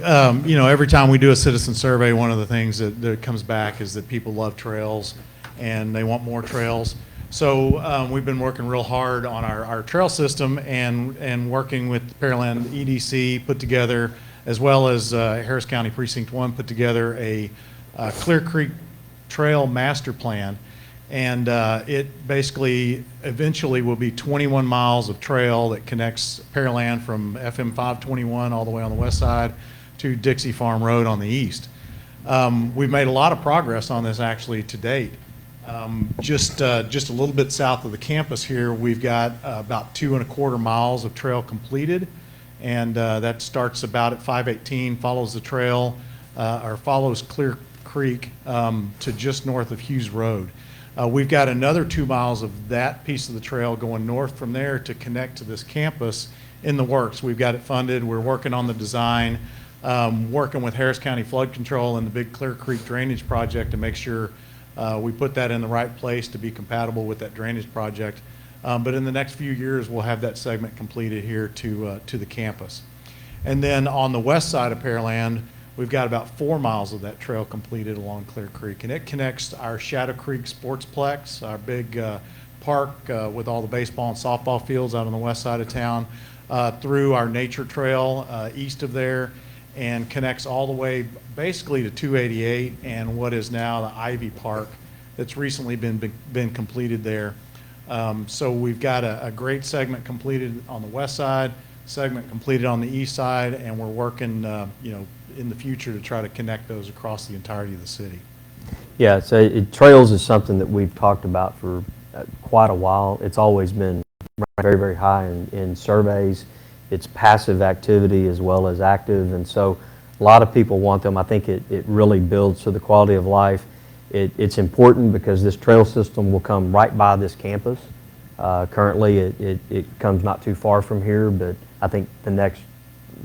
you know, every time we do a citizen survey, one of the things that comes back is that people love trails and they want more trails. So we've been working real hard on our trail system and working with Pearland EDC put together, as well as Harris County Precinct 1 put together a Clear Creek Trail Master Plan. And it basically eventually will be 21 miles of trail that connects Pearland from FM 521 all the way on the west side to Dixie Farm Road on the east. We've made a lot of progress on this actually to date. Just a little bit south of the campus here, we've got about 2¼ miles of trail completed, and that starts about at 518, follows the trail, or follows Clear Creek to just north of Hughes Road. We've got another 2 miles of that piece of the trail going north from there to connect to this campus in the works. We've got it funded. We're working on the design, working with Harris County Flood Control and the big Clear Creek Drainage Project to make sure we put that in the right place to be compatible with that drainage project. But in the next few years, we'll have that segment completed here to the campus. And then on the west side of Pearland, we've got about 4 miles of that trail completed along Clear Creek, and it connects our Shadow Creek Sportsplex, our big park with all the baseball and softball fields out on the west side of town, through our nature trail east of there, and connects all the way basically to 288 and what is now the Ivy Park that's recently been completed there. So we've got a great segment completed on the west side, segment completed on the east side, and we're working, you know, in the future to try to connect those across the entirety of the city. Yeah, so trails is something that we've talked about for quite a while. It's always been very, very high in surveys. It's passive activity as well as active, and so a lot of people want them. I think it really builds to the quality of life. It's important because this trail system will come right by this campus. Currently, it comes not too far from here, but I think the next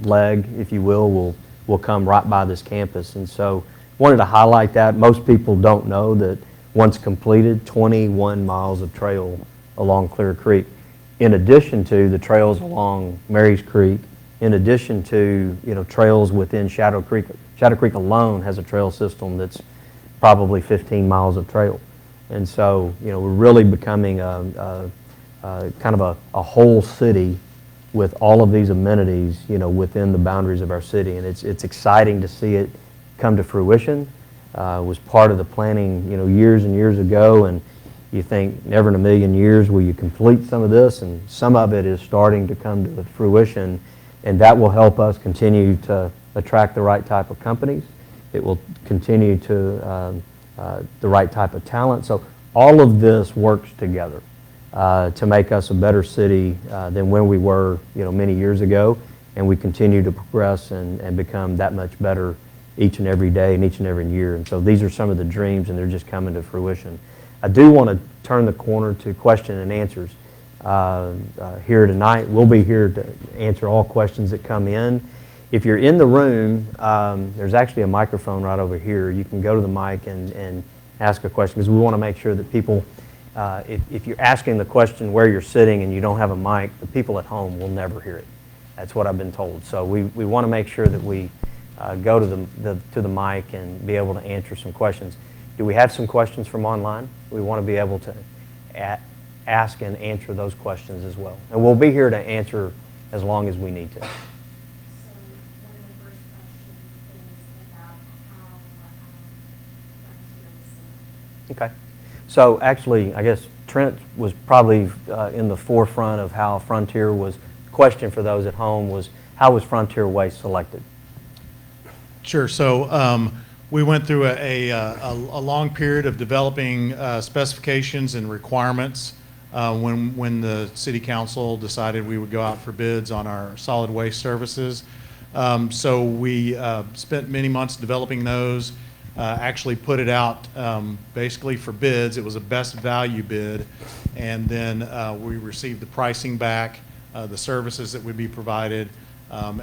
leg, if you will come right by this campus. And so wanted to highlight that. Most people don't know that once completed, 21 miles of trail along Clear Creek, in addition to the trails along Mary's Creek, in addition to, you know, trails within Shadow Creek. Shadow Creek alone has a trail system that's probably 15 miles of trail. And so, you know, we're really becoming kind of a whole city with all of these amenities, you know, within the boundaries of our city. And it's exciting to see it come to fruition. Was part of the planning, you know, years and years ago, and you think never in a million years will you complete some of this, and some of it is starting to come to fruition, and that will help us continue to attract the right type of companies. It will continue to the right type of talent. So all of this works together to make us a better city than when we were, you know, many years ago, and we continue to progress and become that much better each and every day and each and every year. And so these are some of the dreams, and they're just coming to fruition. I do want to turn the corner to question and answers here tonight. We'll be here to answer all questions that come in. If you're in the room, there's actually a microphone right over here. You can go to the mic and ask a question, because we want to make sure that people, if you're asking the question where you're sitting and you don't have a mic, the people at home will never hear it. That's what I've been told. So we want to make sure that we go to the mic and be able to answer some questions. Do we have some questions from online? We want to be able to ask and answer those questions as well. And we'll be here to answer as long as we need to. So one of the first questions is about how Frontier was Okay. So actually, I guess Trent was probably in the forefront of how Frontier was question for those at home was, how was Frontier Waste selected? Sure. So we went through a long period of developing specifications and requirements when the city council decided we would go out for bids on our solid waste services. So we spent many months developing those, actually put it out basically for bids. It was a best value bid, and then we received the pricing back, the services that would be provided,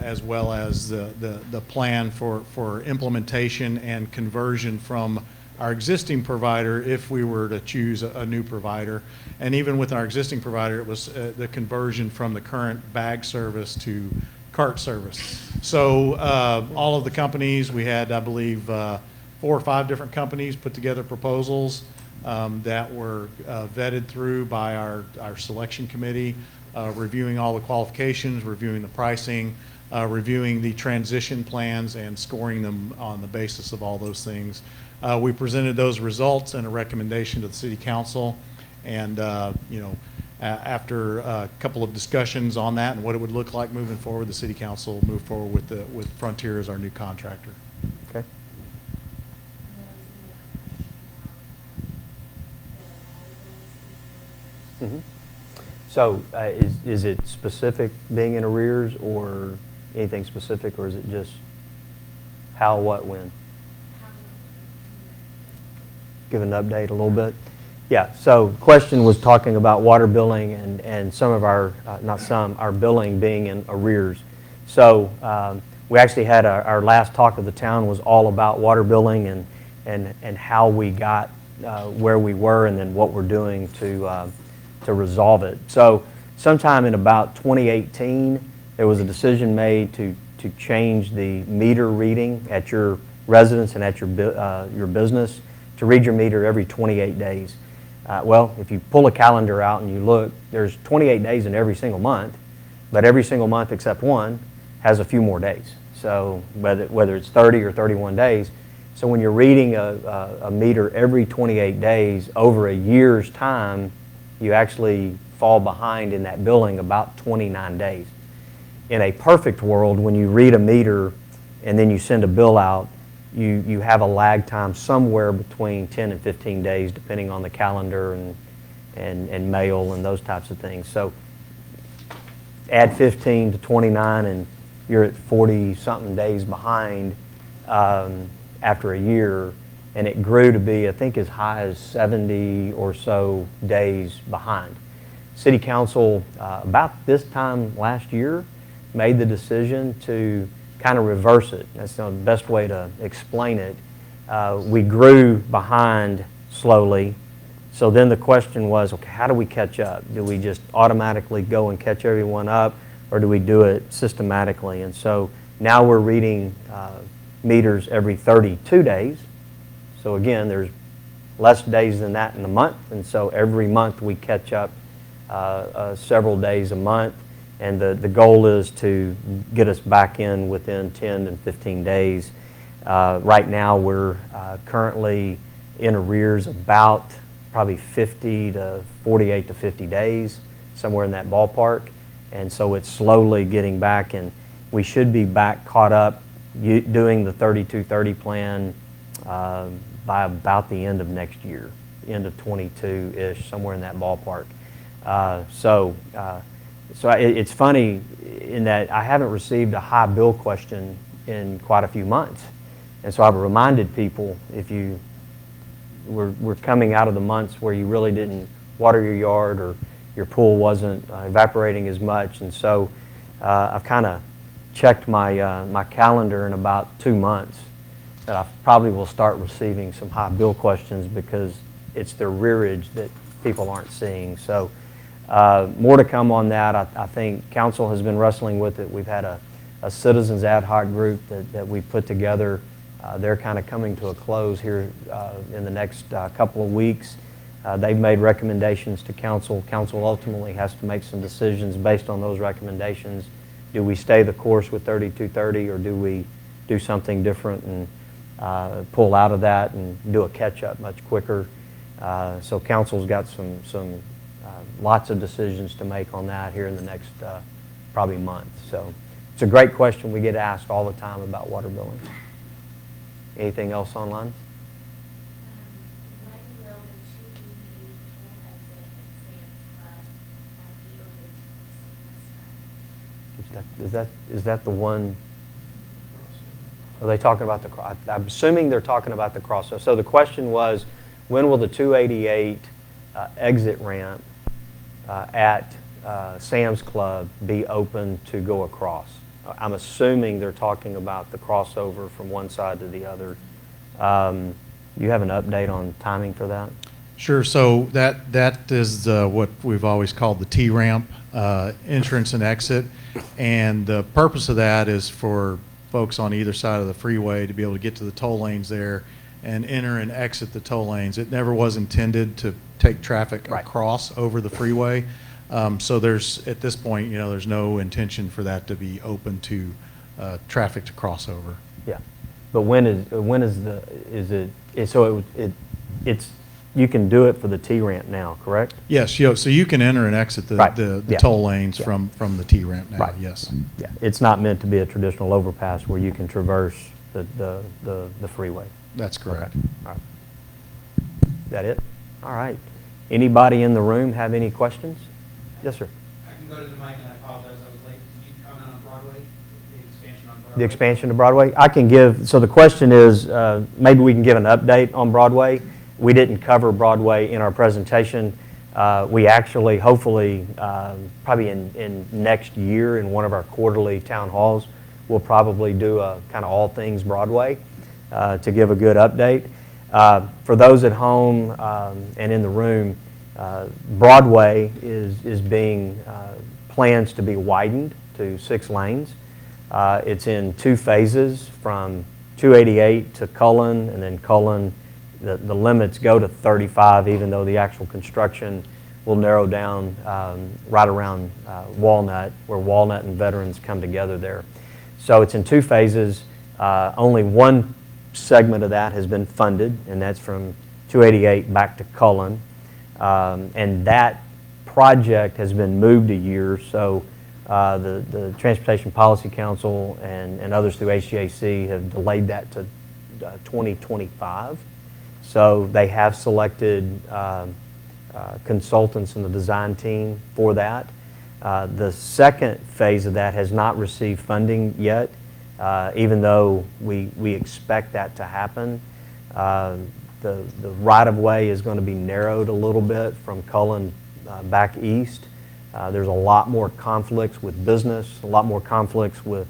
as well as the plan for implementation and conversion from our existing provider if we were to choose a new provider. And even with our existing provider, it was the conversion from the current bag service to cart service. So all of the companies, we had, I believe, 4 or 5 different companies put together proposals that were vetted through by our selection committee, reviewing all the qualifications, reviewing the pricing, reviewing the transition plans, and scoring them on the basis of all those things. We presented those results and a recommendation to the city council, and after a couple of discussions on that and what it would look like moving forward, the city council moved forward with Frontier as our new contractor. Okay. Mhm. So is it specific being in arrears or anything specific, or is it just how, what, when? Give an update a little bit. Yeah, so question was talking about water billing and some of our, not some, our billing being in arrears. So we actually had our last talk of the town was all about water billing and how we got where we were and then what we're doing to resolve it. So sometime in about 2018, there was a decision made to change the meter reading at your residence and at your business, to read your meter every 28 days. Well, if you pull a calendar out and you look, there's 28 days in every single month, but every single month except one has a few more days. So whether it's 30 or 31 days, so when you're reading a meter every 28 days over a year's time, you actually fall behind in that billing about 29 days. In a perfect world, when you read a meter and then you send a bill out, you have a lag time somewhere between 10 and 15 days, depending on the calendar and mail and those types of things. So add 15 to 29 and you're at 40-something days behind after a year, and it grew to be, I think, as high as 70 or so days behind. City Council, about this time last year, made the decision to kind of reverse it. That's the best way to explain it. We grew behind slowly, so then the question was, okay, how do we catch up? Do we just automatically go and catch everyone up, or do we do it systematically? And so now we're reading meters every 32 days. So again, there's less days than that in the month, and so every month we catch up several days a month. And the goal is to get us back in within 10 and 15 days. Right now, we're currently in arrears about probably 50 to 48 to 50 days, somewhere in that ballpark. And so it's slowly getting back, and we should be back caught up doing the 3230 plan by about the end of next year, end of 22-ish, somewhere in that ballpark. So it's funny in that I haven't received a high bill question in quite a few months. And so I've reminded people, if we're coming out of the months where you really didn't water your yard or your pool wasn't evaporating as much. And so I've kind of checked my calendar in about 2 months that I probably will start receiving some high bill questions because it's the rearage that people aren't seeing. So more to come on that. I think council has been wrestling with it. We've had a citizens ad hoc group that we put together. They're kind of coming to a close here in the next couple of weeks. They've made recommendations to council. Council ultimately has to make some decisions based on those recommendations. Do we stay the course with 3230, or do we do something different and pull out of that and do a catch-up much quicker? So council's got some lots of decisions to make on that here in the next probably month. So it's a great question. We get asked all the time about water billing. Anything else online? When will the two exit at Sam's Club at the Oak Is that the one? Are they talking about the, I'm assuming they're talking about the crossover. So the question was, when will the 288 exit ramp at Sam's Club be open to go across? I'm assuming they're talking about the crossover from one side to the other. You have an update on timing for that? Sure. So that is what we've always called the T-ramp, entrance and exit. And the purpose of that is for folks on either side of the freeway to be able to get to the toll lanes there and enter and exit the toll lanes. It never was intended to take traffic Right. across over the freeway. So there's, at this point, there's no intention for that to be open to traffic to cross over. Yeah. But when it's, you can do it for the T-ramp now, correct? Yes, so you can enter and exit the, Right. the Yeah. toll lanes Yeah. from the T-ramp now, Right. yes. Yeah. It's not meant to be a traditional overpass where you can traverse the freeway. That's correct. All right. Is that it? All right. Anybody in the room have any questions? Yes, sir. I can go to the mic, and I apologize, I was late. Can you comment on Broadway, the expansion on Broadway? The expansion to Broadway? I can give, so the question is, maybe we can give an update on Broadway. We didn't cover Broadway in our presentation. We actually, hopefully, probably in next year in one of our quarterly town halls, we'll probably do a kind of all things Broadway to give a good update. For those at home and in the room, Broadway is being, plans to be widened to 6 lanes. It's in 2 phases from 288 to Cullen, and then Cullen, the limits go to 35, even though the actual construction will narrow down right around Walnut, where Walnut and Veterans come together there. So it's in 2 phases. Only one segment of that has been funded, and that's from 288 back to Cullen. And that project has been moved a year, so the Transportation Policy Council and others through HGAC have delayed that to 2025. So they have selected consultants in the design team for that. The second phase of that has not received funding yet, even though we expect that to happen. The right-of-way is going to be narrowed a little bit from Cullen back east. There's a lot more conflicts with business, a lot more conflicts with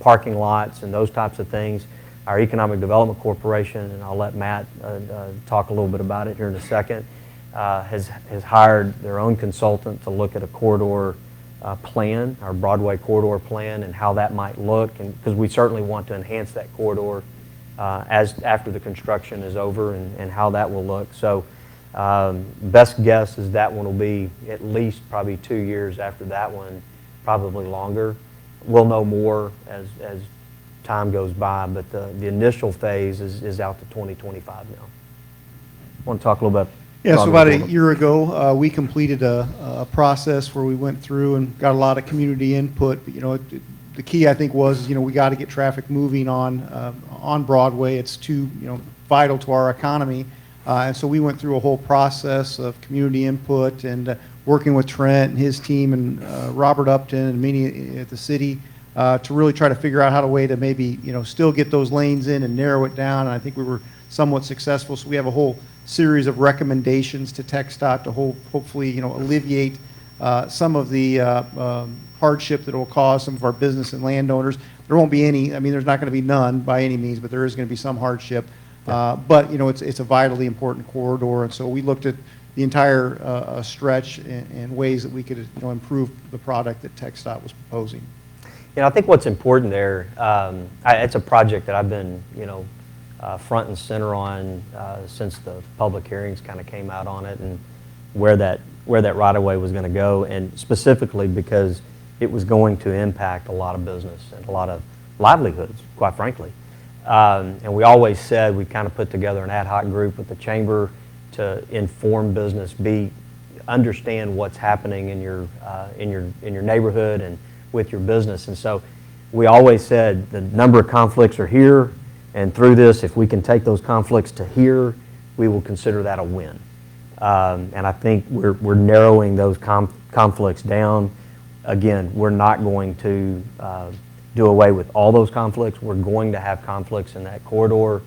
parking lots and those types of things. Our Economic Development Corporation, and I'll let Matt talk a little bit about it here in a second, has hired their own consultant to look at a corridor plan, our Broadway corridor plan, and how that might look, and because we certainly want to enhance that corridor after the construction is over, and how that will look. So best guess is that one will be at least probably 2 years after that one, probably longer. We'll know more as time goes by, but the initial phase is out to 2025 now. Want to talk a little bit? Yeah, so about a year ago, we completed a process where we went through and got a lot of community input. But, the key, I think, was, we got to get traffic moving on Broadway. It's too, vital to our economy. And so we went through a whole process of community input and working with Trent and his team and Robert Upton and many at the city to really try to figure out how to way to maybe, still get those lanes in and narrow it down. And I think we were somewhat successful. So we have a whole series of recommendations to TxDOT to hopefully, alleviate some of the hardship that it will cause some of our business and landowners. There won't be any, there's not going to be none by any means, but there is going to be some hardship. But, it's a vitally important corridor, and so we looked at the entire stretch and ways that we could, improve the product that TxDOT was proposing. I think what's important there, it's a project that I've been, front and center on since the public hearings kind of came out on it, and where that right-of-way was going to go, and specifically because it was going to impact a lot of business and a lot of livelihoods, quite frankly. And we always said we kind of put together an ad hoc group with the chamber to inform business, understand what's happening in your neighborhood and with your business. And so we always said the number of conflicts are here, and through this, if we can take those conflicts to here, we will consider that a win. And I think we're narrowing those conflicts down. Again, we're not going to do away with all those conflicts. We're going to have conflicts in that corridor.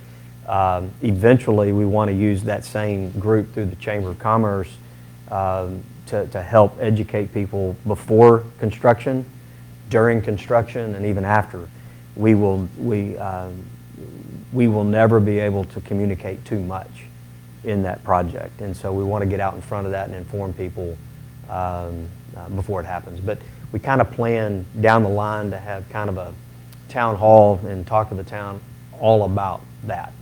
Eventually, we want to use that same group through the Chamber of Commerce to help educate people before construction, during construction, and even after. We will never be able to communicate too much in that project, and so we want to get out in front of that and inform people before it happens. But we kind of plan down the line to have kind of a town hall and talk to the town all about that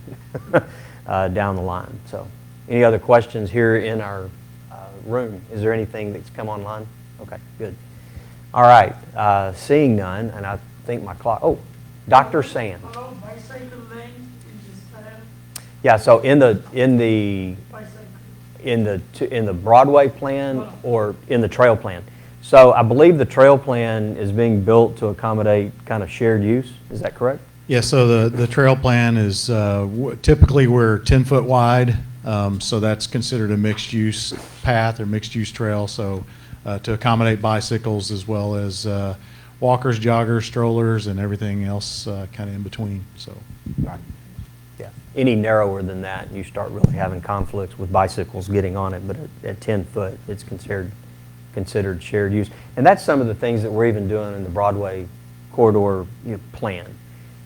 down the line. So, any other questions here in our room? Is there anything that's come online? Okay, good. All right, seeing none, and I think my clock. Oh, Dr. Sand. Hello, bicycle lane is there. Yeah. So in the Bicycle. in the Broadway plan or in the trail plan. So I believe the trail plan is being built to accommodate kind of shared use. Is that correct? Yeah, so the trail plan is typically we're 10-foot wide, so that's considered a mixed-use path or mixed-use trail, so to accommodate bicycles as well as walkers, joggers, strollers, and everything else kind of in between. So. Right. Yeah. Any narrower than that, you start really having conflicts with bicycles getting on it, but at 10 foot, it's considered shared use. And that's some of the things that we're even doing in the Broadway corridor plan.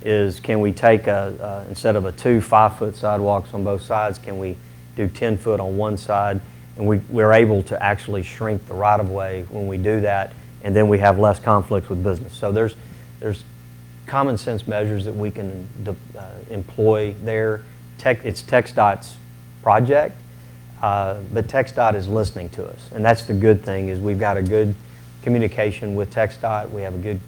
Is can we take instead of 2 5-foot sidewalks on both sides, can we do 10 foot on one side? And we're able to actually shrink the right-of-way when we do that, and then we have less conflicts with business. So there's common sense measures that we can employ there. It's TxDOT's project, but TxDOT is listening to us, and that's the good thing. Is we've got a good communication with TxDOT. We have a good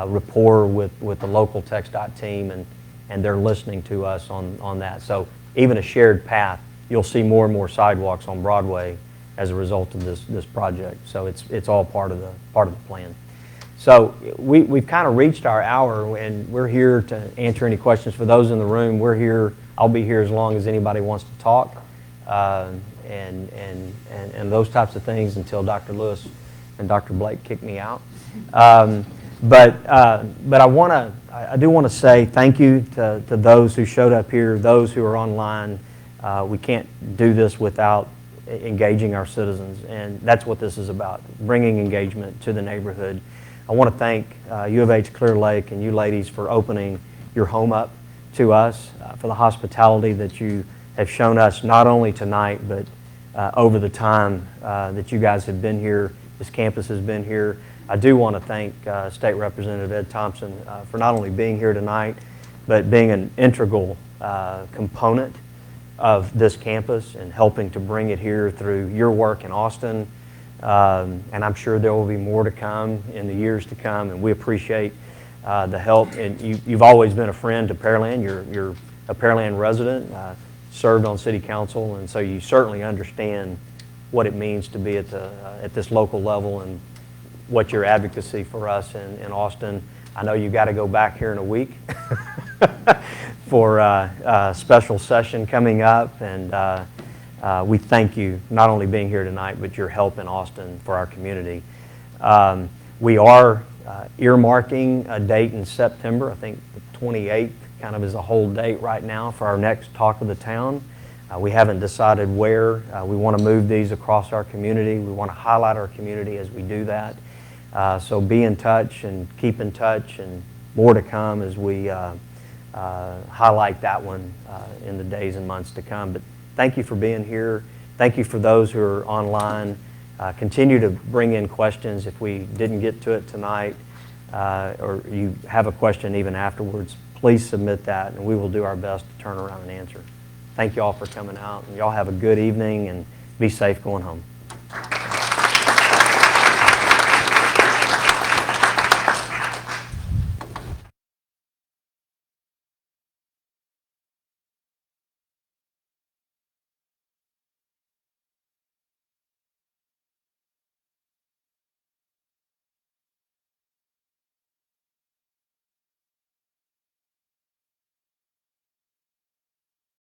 rapport with the local TxDOT team, and they're listening to us on that. So even a shared path, you'll see more and more sidewalks on Broadway as a result of this project. So it's all part of the plan. So we've kind of reached our hour, and we're here to answer any questions. For those in the room, we're here. I'll be here as long as anybody wants to talk, and those types of things until Dr. Lewis and Dr. Blake kick me out. But I do want to say thank you to those who showed up here, those who are online. We can't do this without engaging our citizens, and that's what this is about, bringing engagement to the neighborhood. I want to thank U of H Clear Lake and you ladies for opening your home up to us, for the hospitality that you have shown us, not only tonight, but over the time that you guys have been here, this campus has been here. I do want to thank State Representative Ed Thompson for not only being here tonight, but being an integral component of this campus and helping to bring it here through your work in Austin. And I'm sure there will be more to come in the years to come, and we appreciate the help. And you've always been a friend to Pearland. You're a Pearland resident, served on city council, and so you certainly understand what it means to be at this local level and what your advocacy for us in Austin. I know you got to go back here in a week for a special session coming up, and we thank you not only being here tonight, but your help in Austin for our community. We are earmarking a date in September. I think the 28th kind of is a whole date right now for our next Talk of the Town. We haven't decided where. We want to move these across our community. We want to highlight our community as we do that. So be in touch and keep in touch, and more to come as we highlight that one in the days and months to come. But thank you for being here. Thank you for those who are online. Continue to bring in questions if we didn't get to it tonight, or you have a question even afterwards. Please submit that, and we will do our best to turn around and answer. Thank you all for coming out, and y'all have a good evening, and be safe going home.